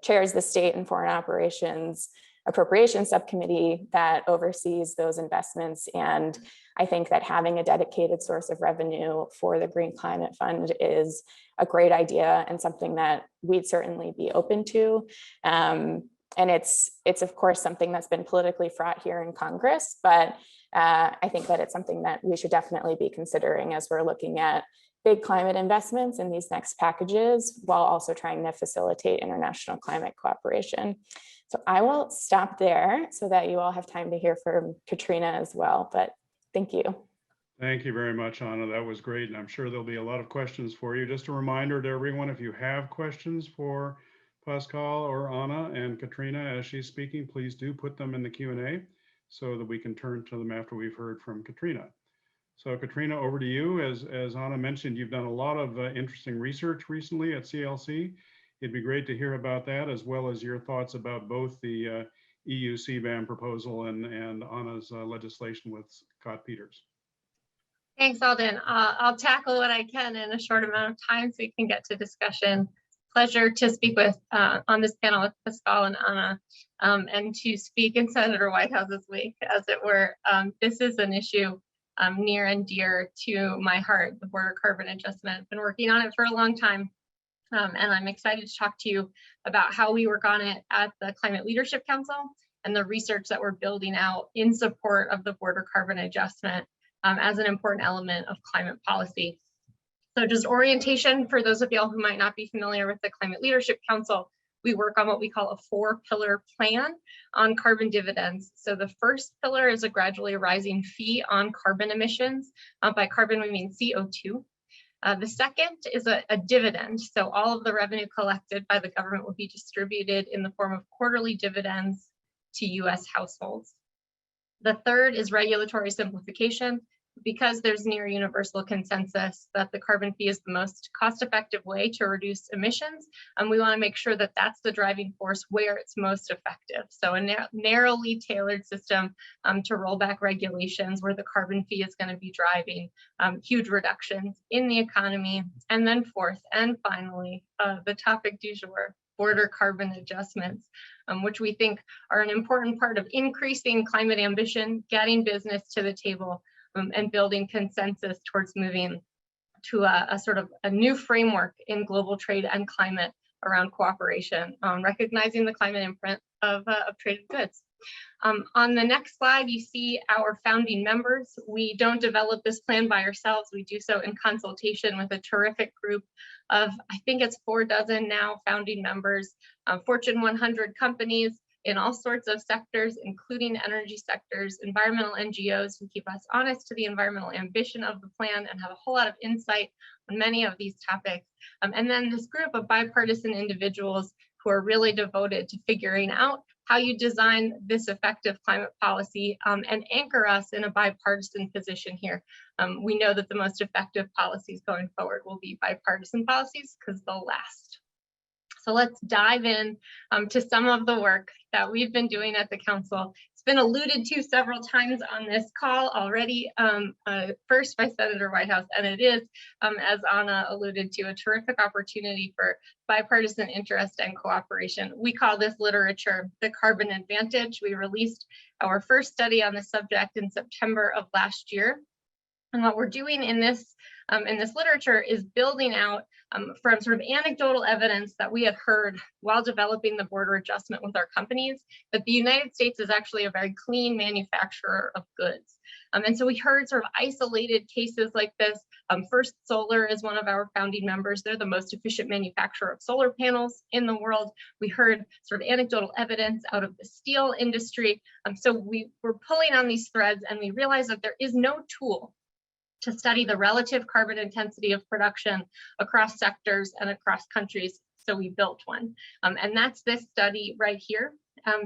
chairs the State and Foreign Operations Appropriations Subcommittee that oversees those investments. And I think that having a dedicated source of revenue for the Green Climate Fund is a great idea and something that we'd certainly be open to. And it's of course something that's been politically fraught here in Congress, but I think that it's something that we should definitely be considering as we're looking at big climate investments in these next packages, while also trying to facilitate international climate cooperation. So I will stop there so that you all have time to hear from Katrina as well, but thank you. Thank you very much, Anna. That was great. And I'm sure there'll be a lot of questions for you. Just a reminder to everyone, if you have questions for Pascal or Anna and Katrina as she's speaking, please do put them in the Q&A so that we can turn to them after we've heard from Katrina. So Katrina, over to you. As Anna mentioned, you've done a lot of interesting research recently at CLC. It'd be great to hear about that, as well as your thoughts about both the EU CBAM proposal and Anna's legislation with Scott Peters. Thanks, Alden. I'll tackle what I can in a short amount of time so we can get to discussion. Pleasure to speak with on this panel with Pascal and Anna, and to speak in Senator Whitehouse's wake, as it were. This is an issue near and dear to my heart, the border carbon adjustment. I've been working on it for a long time. And I'm excited to talk to you about how we work on it at the Climate Leadership Council and the research that we're building out in support of the border carbon adjustment as an important element of climate policy. So just orientation for those of y'all who might not be familiar with the Climate Leadership Council, we work on what we call a 4-pillar plan on carbon dividends. So the first pillar is a gradually rising fee on carbon emissions. By carbon, we mean CO2. The second is a dividend. So all of the revenue collected by the government will be distributed in the form of quarterly dividends to US households. The third is regulatory simplification. Because there's near universal consensus that the carbon fee is the most cost-effective way to reduce emissions, and we want to make sure that that's the driving force where it's most effective. So a narrowly tailored system to roll back regulations where the carbon fee is going to be driving huge reductions in the economy. And then fourth and finally, the topic du jour, border carbon adjustments, which we think are an important part of increasing climate ambition, getting business to the table, and building consensus towards moving to a sort of a new framework in global trade and climate around cooperation, recognizing the climate imprint of traded goods. On the next slide, you see our founding members. We don't develop this plan by ourselves. We do so in consultation with a terrific group of, I think it's 4 dozen now, founding members, Fortune 100 companies, in all sorts of sectors, including energy sectors, environmental NGOs who keep us honest to the environmental ambition of the plan and have a whole lot of insight on many of these topics. And then this group of bipartisan individuals who are really devoted to figuring out how you design this effective climate policy and anchor us in a bipartisan position here. We know that the most effective policies going forward will be bipartisan policies because they'll last. So let's dive in to some of the work that we've been doing at the council. It's been alluded to several times on this call already, first by Senator Whitehouse, and it is, as Anna alluded to, a terrific opportunity for bipartisan interest and cooperation. We call this literature the carbon advantage. We released our first study on the subject in September of last year. And what we're doing in this literature is building out from sort of anecdotal evidence that we had heard while developing the border adjustment with our companies, that the United States is actually a very clean manufacturer of goods. And so we heard sort of isolated cases like this. First Solar is one of our founding members. They're the most efficient manufacturer of solar panels in the world. We heard sort of anecdotal evidence out of the steel industry. So we were pulling on these threads and we realized that there is no tool to study the relative carbon intensity of production across sectors and across countries. So we built one. And that's this study right here.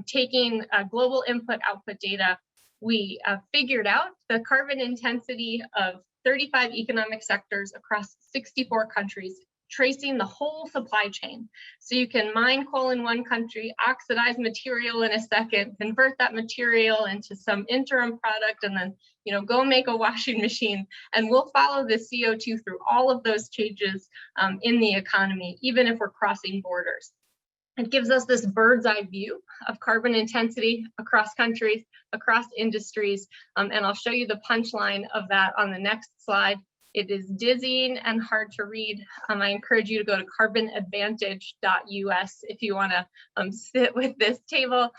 Taking global input-output data, we figured out the carbon intensity of 35 economic sectors across 64 countries, tracing the whole supply chain. So you can mine coal in one country, oxidize material in a second, convert that material into some interim product, and then go make a washing machine. And we'll follow the CO2 through all of those changes in the economy, even if we're crossing borders. It gives us this bird's eye view of carbon intensity across countries, across industries. And I'll show you the punchline of that on the next slide. It is dizzying and hard to read. I encourage you to go to carbonadvantage.us if you want to sit with this table.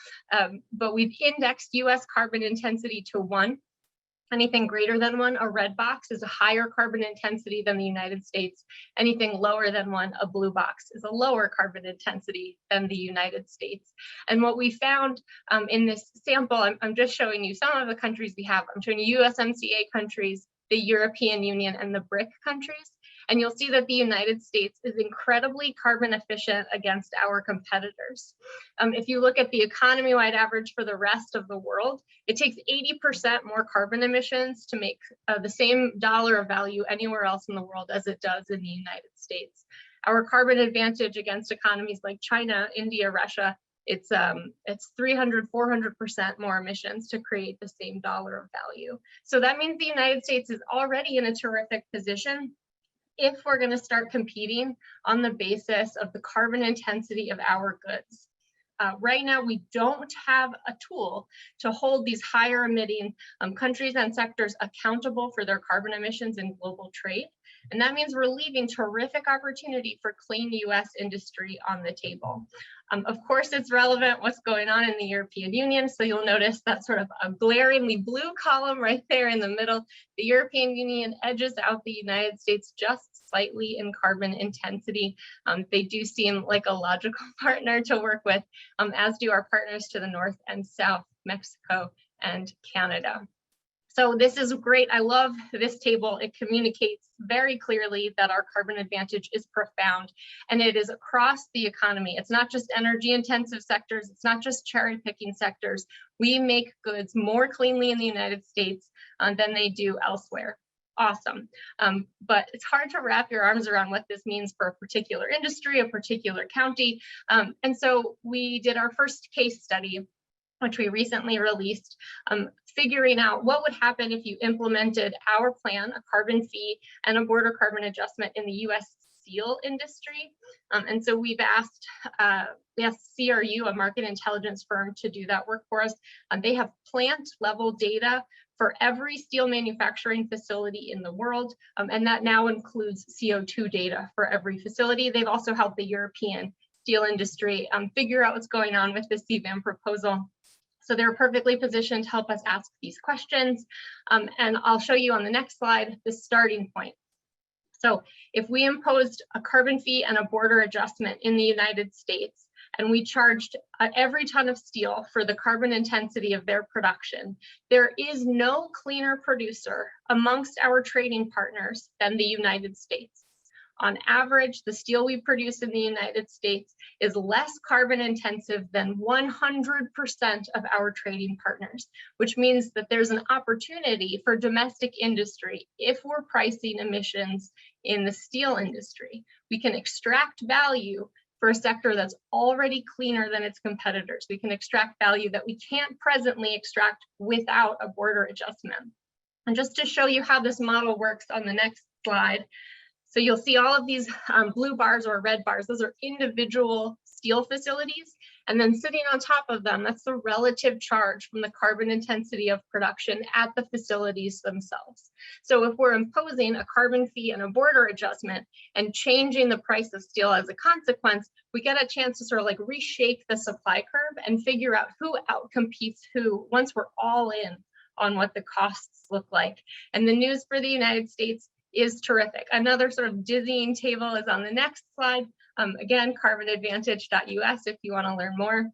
But we've indexed US carbon intensity to 1. Anything greater than 1, a red box, is a higher carbon intensity than the United States. Anything lower than 1, a blue box, is a lower carbon intensity than the United States. And what we found in this sample, I'm just showing you some of the countries we have. I'm showing you USMCA countries, the European Union, and the BRIC countries. And you'll see that the United States is incredibly carbon efficient against our competitors. If you look at the economy-wide average for the rest of the world, it takes 80% more carbon emissions to make the same dollar of value anywhere else in the world as it does in the United States. Our carbon advantage against economies like China, India, Russia, it's 300, 400% more emissions to create the same dollar of value. So that means the United States is already in a terrific position if we're going to start competing on the basis of the carbon intensity of our goods. Right now, we don't have a tool to hold these higher emitting countries and sectors accountable for their carbon emissions in global trade. And that means we're leaving terrific opportunity for clean US industry on the table. Of course, it's relevant what's going on in the European Union. So you'll notice that sort of a glaringly blue column right there in the middle. The European Union edges out the United States just slightly in carbon intensity. They do seem like a logical partner to work with, as do our partners to the north and south, Mexico and Canada. So this is great. I love this table. It communicates very clearly that our carbon advantage is profound, and it is across the economy. It's not just energy intensive sectors. It's not just cherry picking sectors. We make goods more cleanly in the United States than they do elsewhere. Awesome. But it's hard to wrap your arms around what this means for a particular industry, a particular county. And so we did our first case study, which we recently released, figuring out what would happen if you implemented our plan, a carbon fee and a border carbon adjustment in the US steel industry. And so we've asked CRU, a market intelligence firm, to do that work for us. They have plant level data for every steel manufacturing facility in the world, and that now includes CO2 data for every facility. They've also helped the European steel industry figure out what's going on with the CBAM proposal. So they're perfectly positioned to help us ask these questions. And I'll show you on the next slide the starting point. So if we imposed a carbon fee and a border adjustment in the United States, and we charged every ton of steel for the carbon intensity of their production, there is no cleaner producer amongst our trading partners than the United States. On average, the steel we produce in the United States is less carbon intensive than 100% of our trading partners, which means that there's an opportunity for domestic industry if we're pricing emissions in the steel industry. We can extract value for a sector that's already cleaner than its competitors. We can extract value that we can't presently extract without a border adjustment. And just to show you how this model works on the next slide, so you'll see all of these blue bars or red bars. Those are individual steel facilities. And then sitting on top of them, that's the relative charge from the carbon intensity of production at the facilities themselves. So if we're imposing a carbon fee and a border adjustment and changing the price of steel as a consequence, we get a chance to sort of like reshape the supply curve and figure out who outcompetes who once we're all in on what the costs look like. And the news for the United States is terrific. Another sort of dizzying table is on the next slide. Again, carbonadvantage.us if you want to learn more.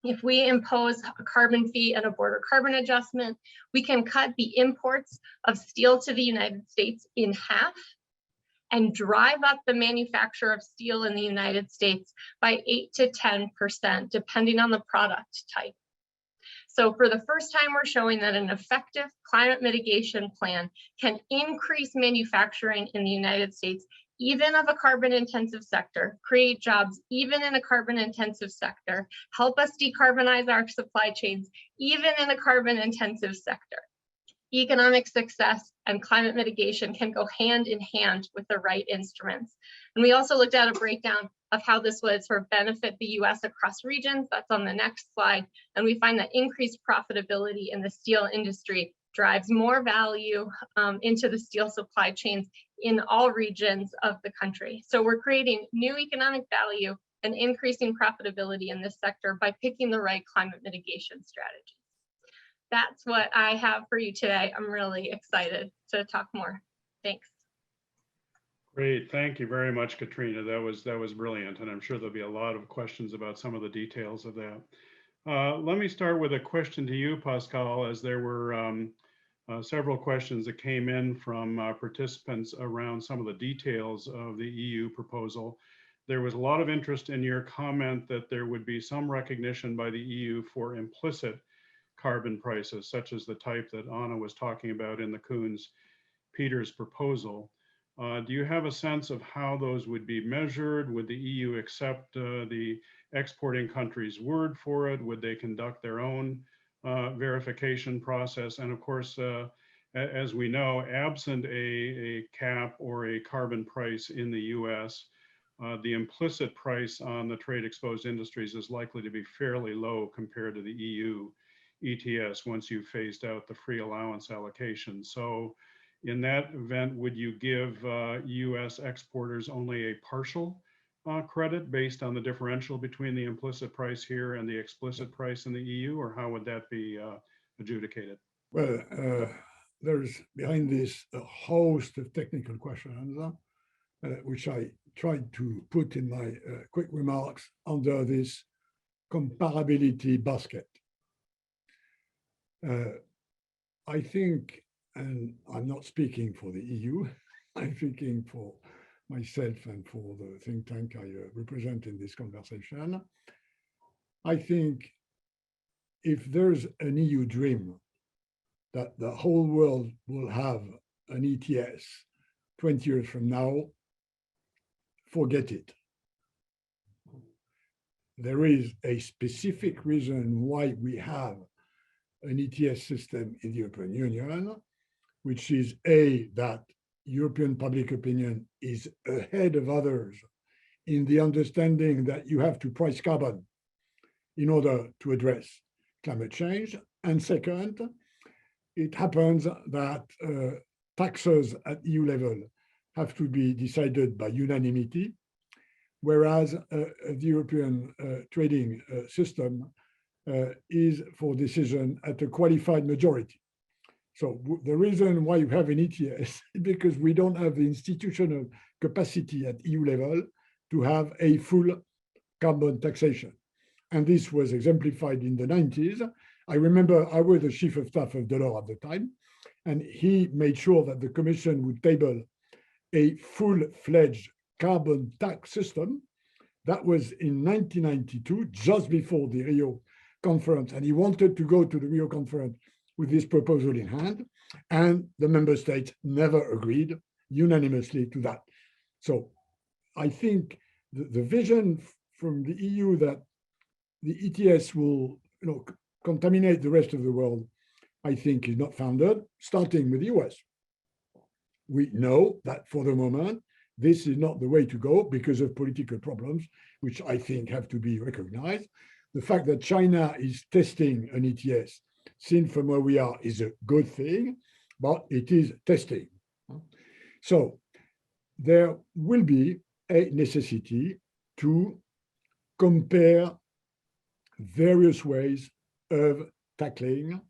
If we impose a carbon fee and a border carbon adjustment, we can cut the imports of steel to the United States in half and drive up the manufacture of steel in the United States by 8 to 10%, depending on the product type. So for the first time, we're showing that an effective climate mitigation plan can increase manufacturing in the United States, even of a carbon intensive sector, create jobs even in a carbon intensive sector, help us decarbonize our supply chains, even in a carbon intensive sector. Economic success and climate mitigation can go hand in hand with the right instruments. And we also looked at a breakdown of how this would sort of benefit the US across regions. That's on the next slide. And we find that increased profitability in the steel industry drives more value into the steel supply chains in all regions of the country. So we're creating new economic value and increasing profitability in this sector by picking the right climate mitigation strategy. That's what I have for you today. I'm really excited to talk more. Thanks. Great, thank you very much, Katrina. That was brilliant, and I'm sure there'll be a lot of questions about some of the details of that. Let me start with a question to you, Pascal, as there were several questions that came in from participants around some of the details of the EU proposal. There was a lot of interest in your comment that there would be some recognition by the EU for implicit carbon prices, such as the type that Anna was talking about in the Coons-Peters proposal. Do you have a sense of how those would be measured? Would the EU accept the exporting country's word for it? Would they conduct their own verification process? And of course, as we know, absent a cap or a carbon price in the US, the implicit price on the trade exposed industries is likely to be fairly low compared to the EU ETS once you've phased out the free allowance allocation. So in that event, would you give US exporters only a partial credit based on the differential between the implicit price here and the explicit price in the EU, or how would that be adjudicated? Well, there's behind this a host of technical questions, which I tried to put in my quick remarks under this comparability basket. I think, and I'm not speaking for the EU, I'm speaking for myself and for the think tank I represent in this conversation. I think if there's an EU dream that the whole world will have an ETS 20 years from now, forget it. There is a specific reason why we have an ETS system in the European Union, which is A, that European public opinion is ahead of others in the understanding that you have to price carbon in order to address climate change. And second, it happens that taxes at EU level have to be decided by unanimity, whereas the European trading system is for decision at a qualified majority. So the reason why you have an ETS is because we don't have the institutional capacity at EU level to have a full carbon taxation. And this was exemplified in the 90s. I remember I was the chief of staff of Delors at the time, and he made sure that the commission would table a full-fledged carbon tax system. That was in 1992, just before the Rio conference, and he wanted to go to the Rio conference with this proposal in hand, and the member states never agreed unanimously to that. So I think the vision from the EU that the ETS will contaminate the rest of the world, I think is not founded, starting with the US. We know that for the moment, this is not the way to go because of political problems, which I think have to be recognized. The fact that China is testing an ETS, seen from where we are, is a good thing, but it is testing. So there will be a necessity to compare various ways of tackling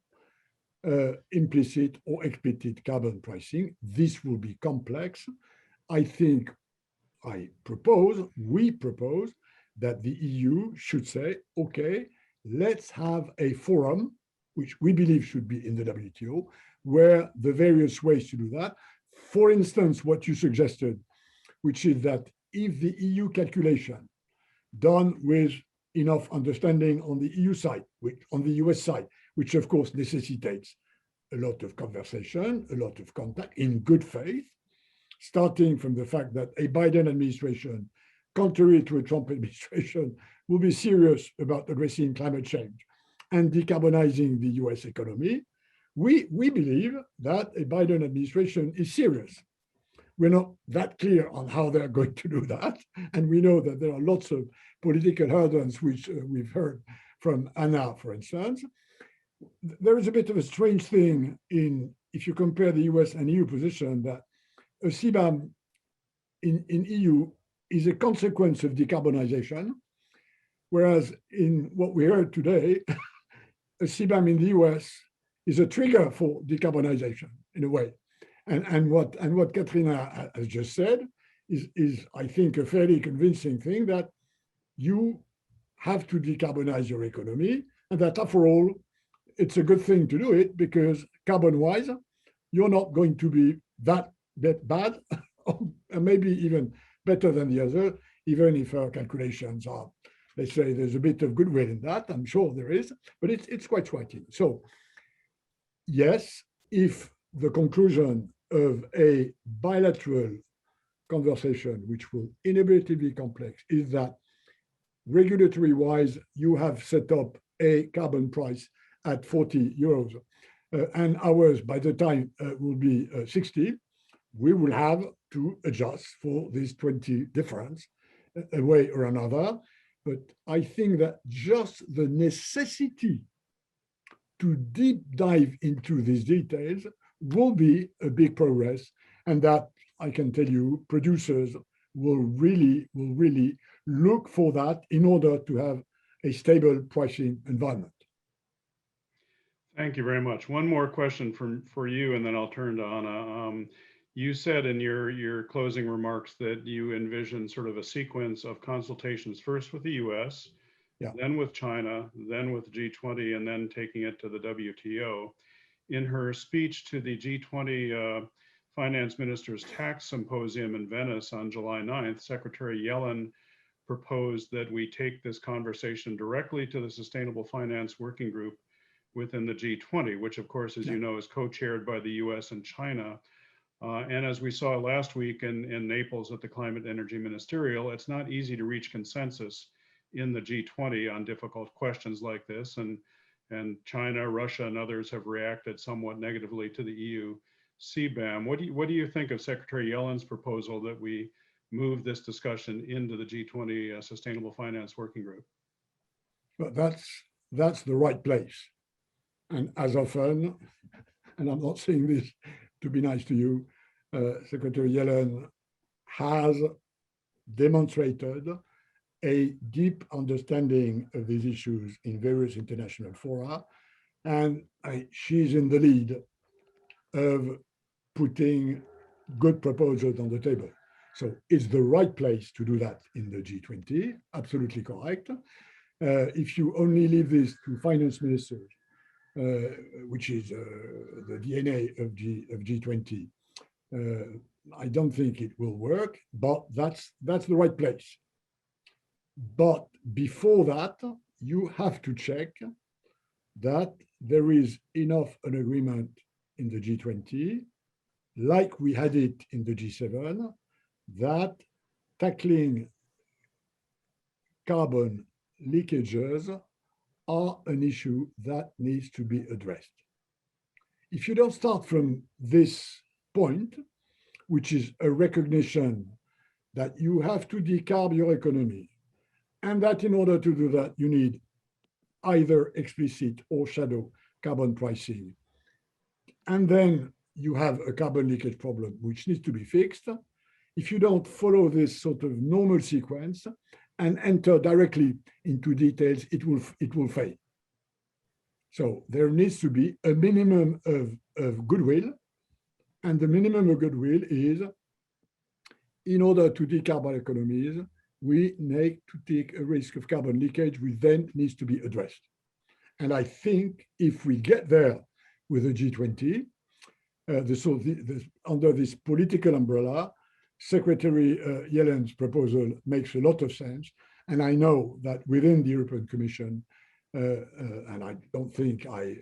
implicit or explicit carbon pricing. This will be complex. I think we propose that the EU should say, okay, let's have a forum, which we believe should be in the WTO, where the various ways to do that. For instance, what you suggested, which is that if the EU calculation done with enough understanding on the EU side, on the US side, which of course necessitates a lot of conversation, a lot of contact in good faith, starting from the fact that a Biden administration, contrary to a Trump administration, will be serious about addressing climate change and decarbonizing the US economy. We believe that a Biden administration is serious. We're not that clear on how they're going to do that. And we know that there are lots of political hurdles, which we've heard from Anna, for instance. There is a bit of a strange thing if you compare the US and EU position, that a CBAM in EU is a consequence of decarbonization, whereas in what we heard today, a CBAM in the US is a trigger for decarbonization in a way. And what Katrina has just said is, I think, a fairly convincing thing, that you have to decarbonize your economy, and that after all, it's a good thing to do it because carbon-wise, you're not going to be that bad, or maybe even better than the other, even if our calculations are, let's say, there's a bit of goodwill in that. I'm sure there is, but it's quite striking. So yes, if the conclusion of a bilateral conversation, which will inevitably be complex, is that regulatory-wise, you have set up a carbon price at 40 euros, and ours by the time will be 60, we will have to adjust for this 20 difference a way or another. But I think that just the necessity to deep dive into these details will be a big progress, and that I can tell you producers will really look for that in order to have a stable pricing environment. Thank you very much. One more question for you, and then I'll turn to Anna. You said in your closing remarks that you envision sort of a sequence of consultations, first with the US, then with China, then with G20, and then taking it to the WTO. In her speech to the G20 Finance Ministers Tax Symposium in Venice on July 9th, Secretary Yellen proposed that we take this conversation directly to the Sustainable Finance Working Group within the G20, which of course, as you know, is co-chaired by the US and China. And as we saw last week in Naples at the Climate Energy Ministerial, it's not easy to reach consensus in the G20 on difficult questions like this. And China, Russia, and others have reacted somewhat negatively to the EU CBAM. What do you think of Secretary Yellen's proposal that we move this discussion into the G20 Sustainable Finance Working Group? But that's the right place. And as often, and I'm not saying this to be nice to you, Secretary Yellen has demonstrated a deep understanding of these issues in various international fora, and she's in the lead of putting good proposals on the table. So it's the right place to do that in the G20, absolutely correct. If you only leave this to finance ministers, which is the DNA of G20, I don't think it will work, but that's the right place. But before that, you have to check that there is enough an agreement in the G20, like we had it in the G7, that tackling carbon leakages are an issue that needs to be addressed. If you don't start from this point, which is a recognition that you have to decarb your economy, and that in order to do that, you need either explicit or shadow carbon pricing, and then you have a carbon leakage problem which needs to be fixed. If you don't follow this sort of normal sequence and enter directly into details, it will fail. So there needs to be a minimum of goodwill, and the minimum of goodwill is, in order to decarb our economies, we need to take a risk of carbon leakage, which then needs to be addressed. And I think if we get there with the G20, under this political umbrella, Secretary Yellen's proposal makes a lot of sense. And I know that within the European Commission, and I don't think I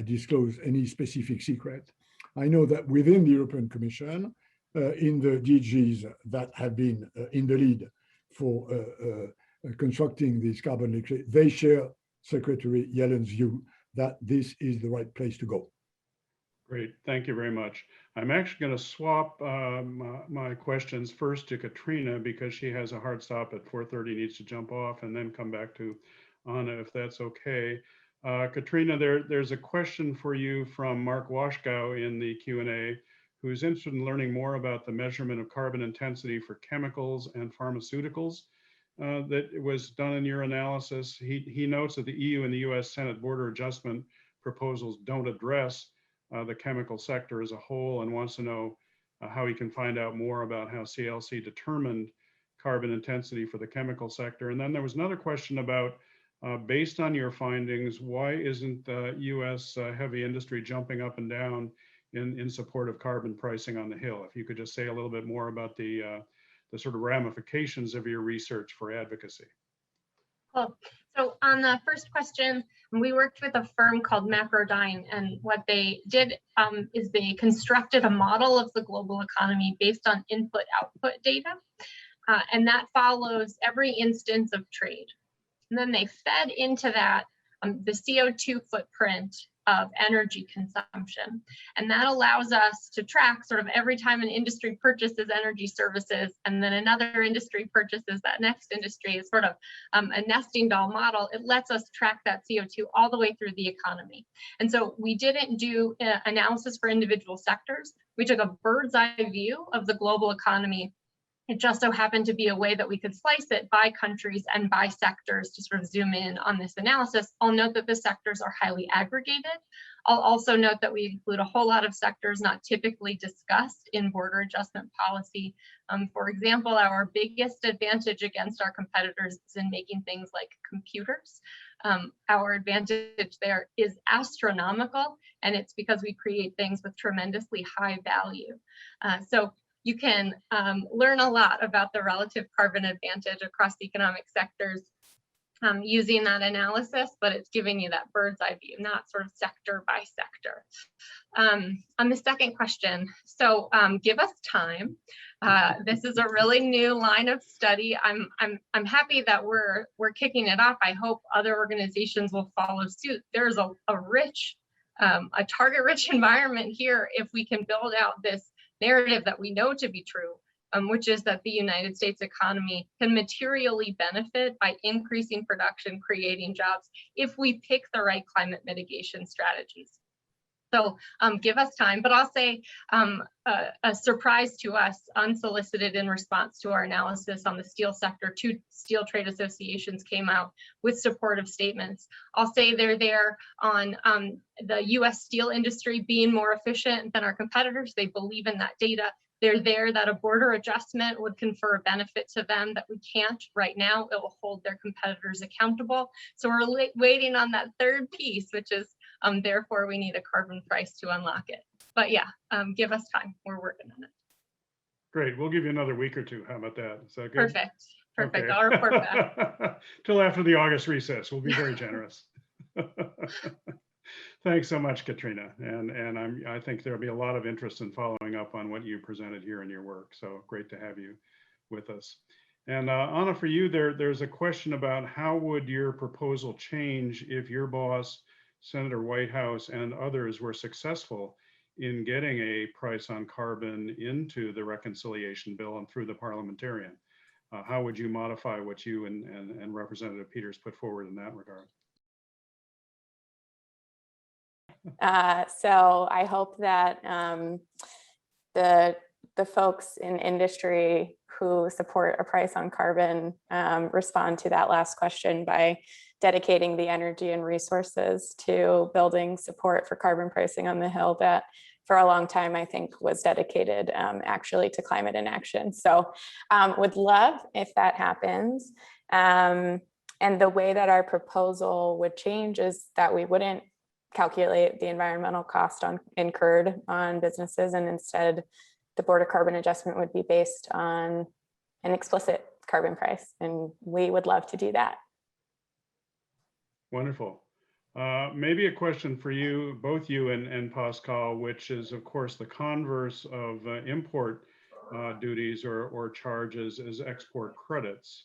disclose any specific secret, I know that within the European Commission, in the DGs that have been in the lead for constructing this carbon leakage, they share Secretary Yellen's view that this is the right place to go. Great, thank you very much. I'm actually going to swap my questions first to Katrina because she has a hard stop at 4:30, needs to jump off, and then come back to Anna if that's okay. Katrina, there's a question for you from Mark Washkow in the Q&A, who's interested in learning more about the measurement of carbon intensity for chemicals and pharmaceuticals that was done in your analysis. He notes that the EU and the US Senate border adjustment proposals don't address the chemical sector as a whole, and wants to know how he can find out more about how CLC determined carbon intensity for the chemical sector. And then there was another question about, based on your findings, why isn't US heavy industry jumping up and down in support of carbon pricing on the Hill? If you could just say a little bit more about the sort of ramifications of your research for advocacy. Cool. So on the first question, we worked with a firm called Macrodyne, and what they did is they constructed a model of the global economy based on input-output data, and that follows every instance of trade. And then they fed into that the CO2 footprint of energy consumption. And that allows us to track sort of every time an industry purchases energy services and then another industry purchases that next industry, is sort of a nesting doll model. It lets us track that CO2 all the way through the economy. And so we didn't do analysis for individual sectors. We took a bird's eye view of the global economy. It just so happened to be a way that we could slice it by countries and by sectors to sort of zoom in on this analysis. I'll note that the sectors are highly aggregated. I'll also note that we include a whole lot of sectors not typically discussed in border adjustment policy. For example, our biggest advantage against our competitors is in making things like computers. Our advantage there is astronomical, and it's because we create things with tremendously high value. So you can learn a lot about the relative carbon advantage across economic sectors using that analysis, but it's giving you that bird's eye view, not sort of sector by sector. On the second question, so give us time. This is a really new line of study. I'm happy that we're kicking it off. I hope other organizations will follow suit. There's a target-rich environment here if we can build out this narrative that we know to be true, which is that the United States economy can materially benefit by increasing production, creating jobs, if we pick the right climate mitigation strategies. So give us time, but I'll say a surprise to us, unsolicited in response to our analysis on the steel sector, 2 steel trade associations came out with supportive statements. I'll say they're there on the US steel industry being more efficient than our competitors. They believe in that data. they're there, that a border adjustment would confer a benefit to them that we can't right now. It will hold their competitors accountable. So we're waiting on that third piece, which is therefore we need a carbon price to unlock it. But yeah, give us time. We're working on it. Great. We'll give you another week or two. How about that? Is that good? Perfect. Perfect. Okay. I'll report back. Till after the August recess. We'll be very generous. Thanks so much, Katrina. And I think there'll be a lot of interest in following up on what you presented here in your work. So great to have you with us. And Anna, for you, there's a question about how would your proposal change if your boss, Senator Whitehouse, and others were successful in getting a price on carbon into the reconciliation bill and through the parliamentarian? How would you modify what you and Representative Peters put forward in that regard? So I hope that the folks in industry who support a price on carbon respond to that last question by dedicating the energy and resources to building support for carbon pricing on the Hill that for a long time, I think was dedicated actually to climate inaction. So would love if that happens. And the way that our proposal would change is that we wouldn't calculate the environmental cost incurred on businesses, and instead the border carbon adjustment would be based on an explicit carbon price. And we would love to do that. Wonderful. Maybe a question for you, both you and Pascal, which is of course the converse of import duties or charges is export credits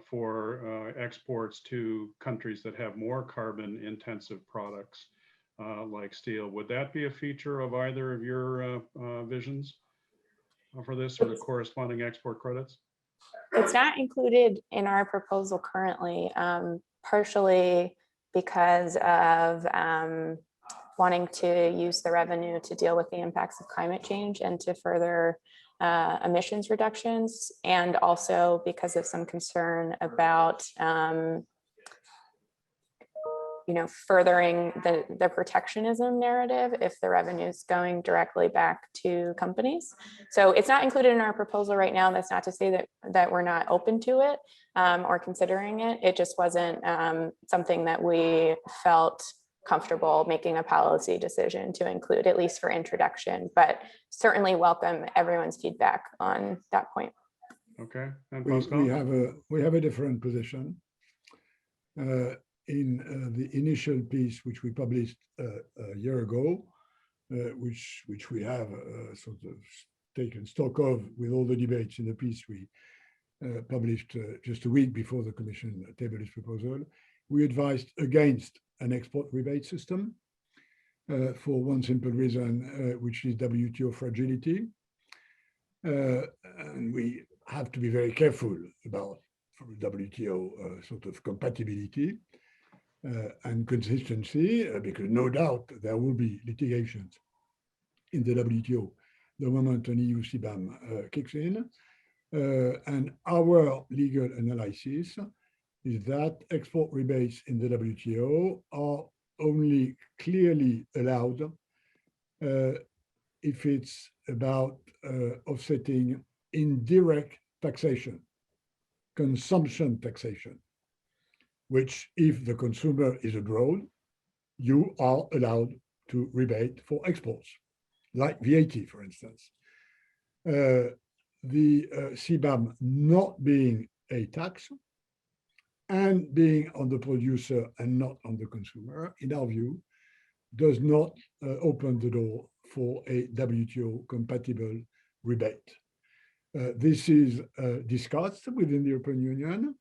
for exports to countries that have more carbon intensive products like steel. Would that be a feature of either of your visions for this, or the corresponding export credits? It's not included in our proposal currently, partially because of wanting to use the revenue to deal with the impacts of climate change and to further emissions reductions, and also because of some concern about furthering the protectionism narrative if the revenue is going directly back to companies. So it's not included in our proposal right now. That's not to say that we're not open to it or considering it. It just wasn't something that we felt comfortable making a policy decision to include, at least for introduction, but certainly welcome everyone's feedback on that point. Okay, and we have a different position. In the initial piece, which we published a year ago, which we have sort of taken stock of with all the debates in the piece we published just a week before the Commission tabled its proposal, we advised against an export rebate system for one simple reason, which is WTO fragility. And we have to be very careful about WTO sort of compatibility and consistency, because no doubt there will be litigations in the WTO the moment an EU CBAM kicks in. And our legal analysis is that export rebates in the WTO are only clearly allowed if it's about offsetting indirect taxation, consumption taxation, which if the consumer is abroad, you are allowed to rebate for exports, like VAT, for instance. The CBAM not being a tax and being on the producer and not on the consumer, in our view, does not open the door for a WTO compatible rebate. This is discussed within the European Union.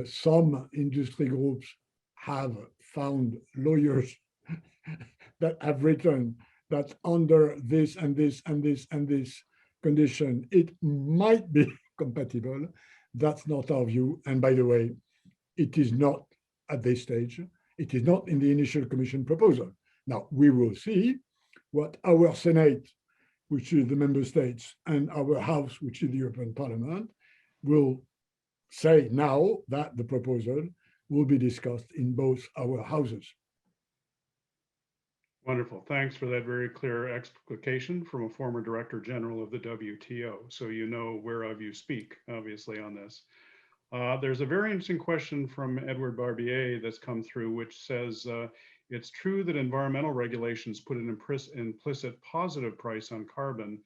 Some industry groups have found lawyers that have written that under this and this and this and this condition, it might be compatible. That's not our view. And by the way, it is not at this stage. It is not in the initial Commission proposal. Now, we will see what our Senate, which is the member states, and our House, which is the European Parliament, will say now that the proposal will be discussed in both our houses. Wonderful. Thanks for that very clear explication from a former Director General of the WTO. So you know whereof you speak, obviously, on this. There's a very interesting question from Edward Barbier that's come through, which says, it's true that environmental regulations put an implicit positive price on carbon,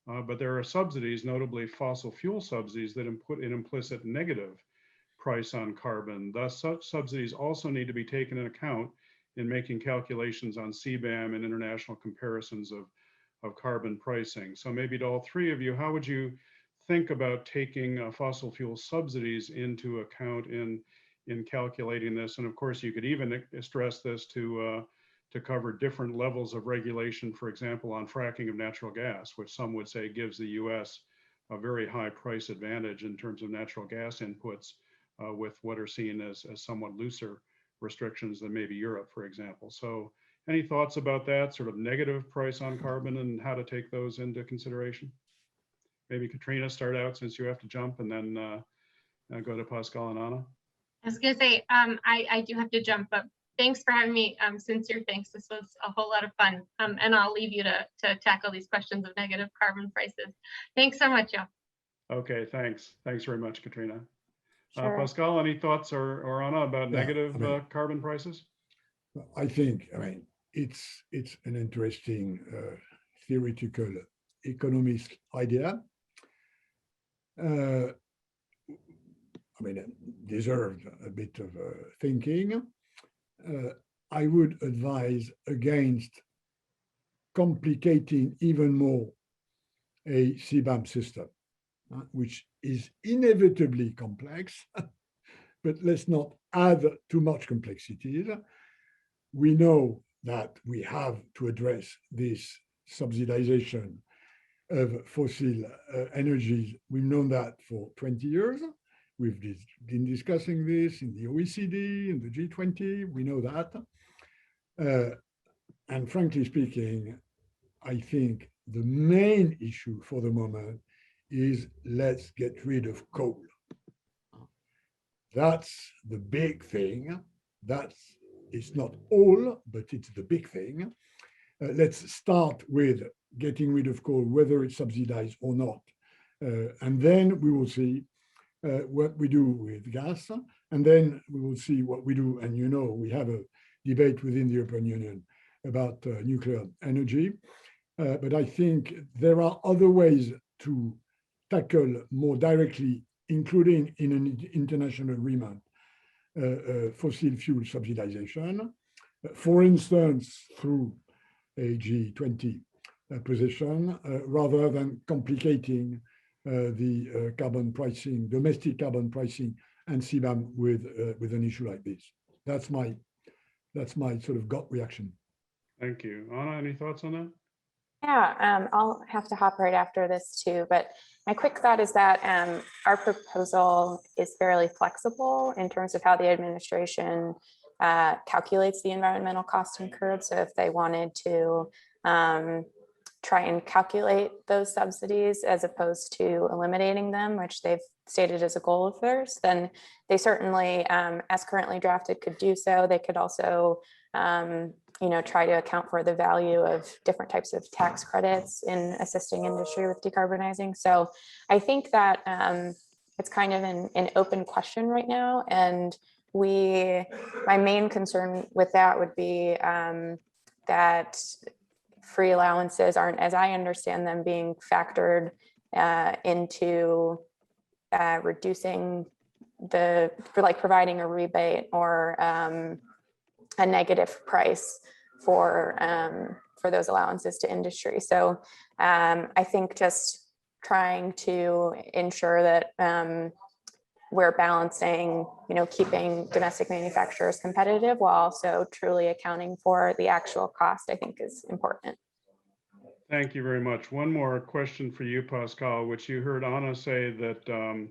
but there are subsidies, notably fossil fuel subsidies, that put an implicit negative price on carbon. Thus, such subsidies also need to be taken into account in making calculations on CBAM and international comparisons of carbon pricing. So maybe to all three of you, how would you think about taking fossil fuel subsidies into account in calculating this? And of course, you could even stress this to cover different levels of regulation, for example, on fracking of natural gas, which some would say gives the US a very high price advantage in terms of natural gas inputs with what are seen as somewhat looser restrictions than maybe Europe, for example. So any thoughts about that sort of negative price on carbon and how to take those into consideration? Maybe Katrina, start out since you have to jump, and then go to Pascal and Anna. I was going to say, I do have to jump, but thanks for having me. Sincere thanks. This was a whole lot of fun. And I'll leave you to tackle these questions of negative carbon prices. Thanks so much, y'all. Okay, thanks. Thanks very much, Katrina. Sure. Pascal, any thoughts or Anna about negative carbon prices? I think, it's an interesting theoretical economist idea. It deserves a bit of thinking. I would advise against complicating even more a CBAM system, which is inevitably complex, but let's not add too much complexity. We know that we have to address this subsidization of fossil energies. We've known that for 20 years. We've been discussing this in the OECD, in the G20, we know that. And frankly speaking, I think the main issue for the moment is let's get rid of coal. That's the big thing. It's not all, but it's the big thing. Let's start with getting rid of coal, whether it's subsidized or not. And then we will see what we do with gas. And then we will see what we do. And we have a debate within the European Union about nuclear energy. But I think there are other ways to tackle more directly, including in an international agreement, fossil fuel subsidization. For instance, through a G20 position, rather than complicating the carbon pricing, domestic carbon pricing, and CBAM with an issue like this. That's my sort of gut reaction. Thank you. Anna, any thoughts on that? Yeah, I'll have to hop right after this too, but my quick thought is that our proposal is fairly flexible in terms of how the administration calculates the environmental cost incurred. So if they wanted to try and calculate those subsidies as opposed to eliminating them, which they've stated as a goal of theirs, then they certainly, as currently drafted, could do so. They could also try to account for the value of different types of tax credits in assisting industry with decarbonizing. So I think that it's kind of an open question right now. And my main concern with that would be that free allowances aren't, as I understand them, being factored into reducing providing a rebate or a negative price for those allowances to industry. So I think just trying to ensure that we're balancing, keeping domestic manufacturers competitive while also truly accounting for the actual cost, I think is important. Thank you very much. One more question for you, Pascal, which you heard Anna say that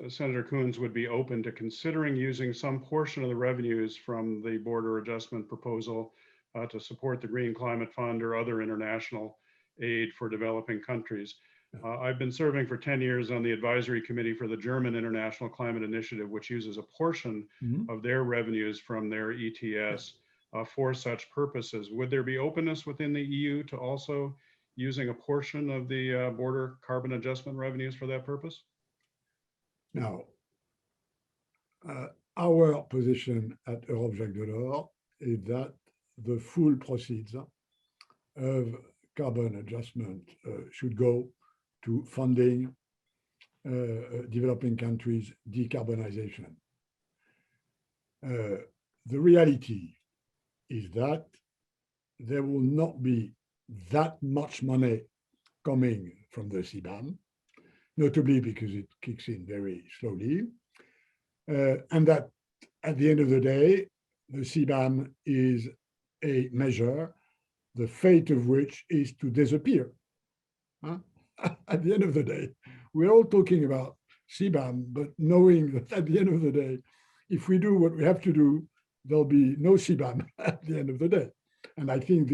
Senator Coons would be open to considering using some portion of the revenues from the border adjustment proposal to support the Green Climate Fund or other international aid for developing countries. I've been serving for 10 years on the advisory committee for the German International Climate Initiative, which uses a portion of their revenues from their ETS for such purposes. Would there be openness within the EU to also using a portion of the border carbon adjustment revenues for that purpose? Now, our position at Europe Jacques Delors is that the full proceeds of carbon adjustment should go to funding developing countries' decarbonization. The reality is that there will not be that much money coming from the CBAM, notably because it kicks in very slowly, and that at the end of the day, the CBAM is a measure, the fate of which is to disappear. At the end of the day, we're all talking about CBAM, but knowing that at the end of the day, if we do what we have to do, there'll be no CBAM at the end of the day. And I think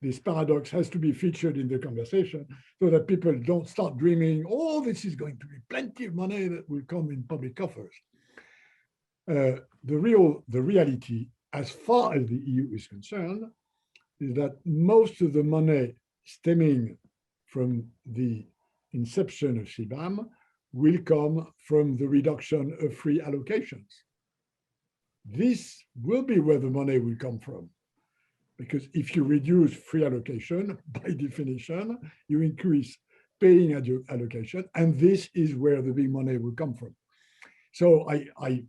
this paradox has to be featured in the conversation so that people don't start dreaming, oh, this is going to be plenty of money that will come in public coffers. The reality, as far as the EU is concerned, is that most of the money stemming from the inception of CBAM will come from the reduction of free allocations. This will be where the money will come from, because if you reduce free allocation, by definition, you increase paying allocation, and this is where the big money will come from. So I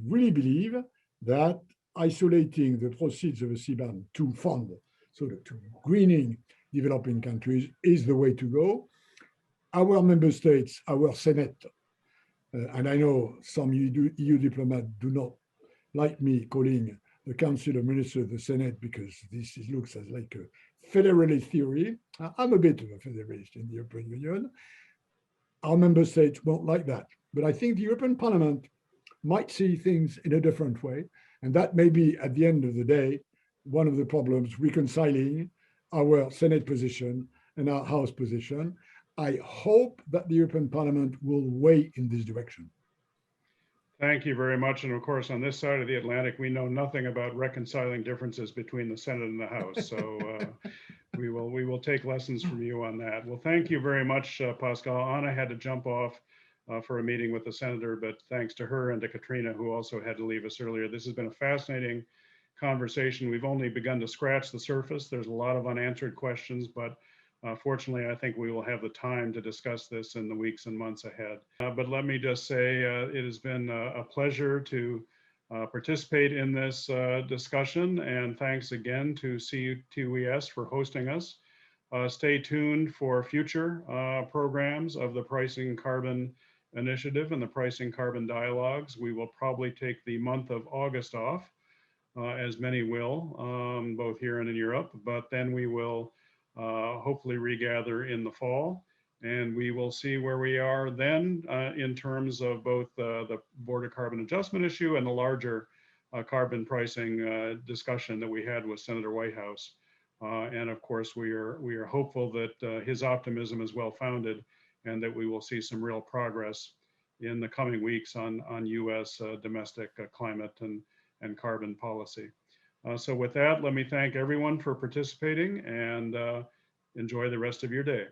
really believe that isolating the proceeds of a CBAM to fund, so to greening developing countries is the way to go. Our member states, our Senate, and I know some EU diplomats do not like me calling the Council of Ministers the Senate because this looks as like a federalist theory. I'm a bit of a federalist in the European Union. Our member states won't like that. But I think the European Parliament might see things in a different way. And that may be, at the end of the day, one of the problems reconciling our Senate position and our House position. I hope that the European Parliament will weigh in this direction. Thank you very much. And of course, on this side of the Atlantic, we know nothing about reconciling differences between the Senate and the House. So we will take lessons from you on that. Well, thank you very much, Pascal. Anna had to jump off for a meeting with the senator, but thanks to her and to Katrina, who also had to leave us earlier. This has been a fascinating conversation. We've only begun to scratch the surface. There's a lot of unanswered questions, but fortunately, I think we will have the time to discuss this in the weeks and months ahead. But let me just say, it has been a pleasure to participate in this discussion, and thanks again to C2ES for hosting us. Stay tuned for future programs of the Pricing Carbon Initiative and the Pricing Carbon Dialogues. We will probably take the month of August off, as many will, both here and in Europe, but then we will hopefully regather in the fall, and we will see where we are then in terms of both the border carbon adjustment issue and the larger carbon pricing discussion that we had with Senator Whitehouse. And of course, we are hopeful that his optimism is well-founded and that we will see some real progress in the coming weeks on US domestic climate and carbon policy. So with that, let me thank everyone for participating and enjoy the rest of your day.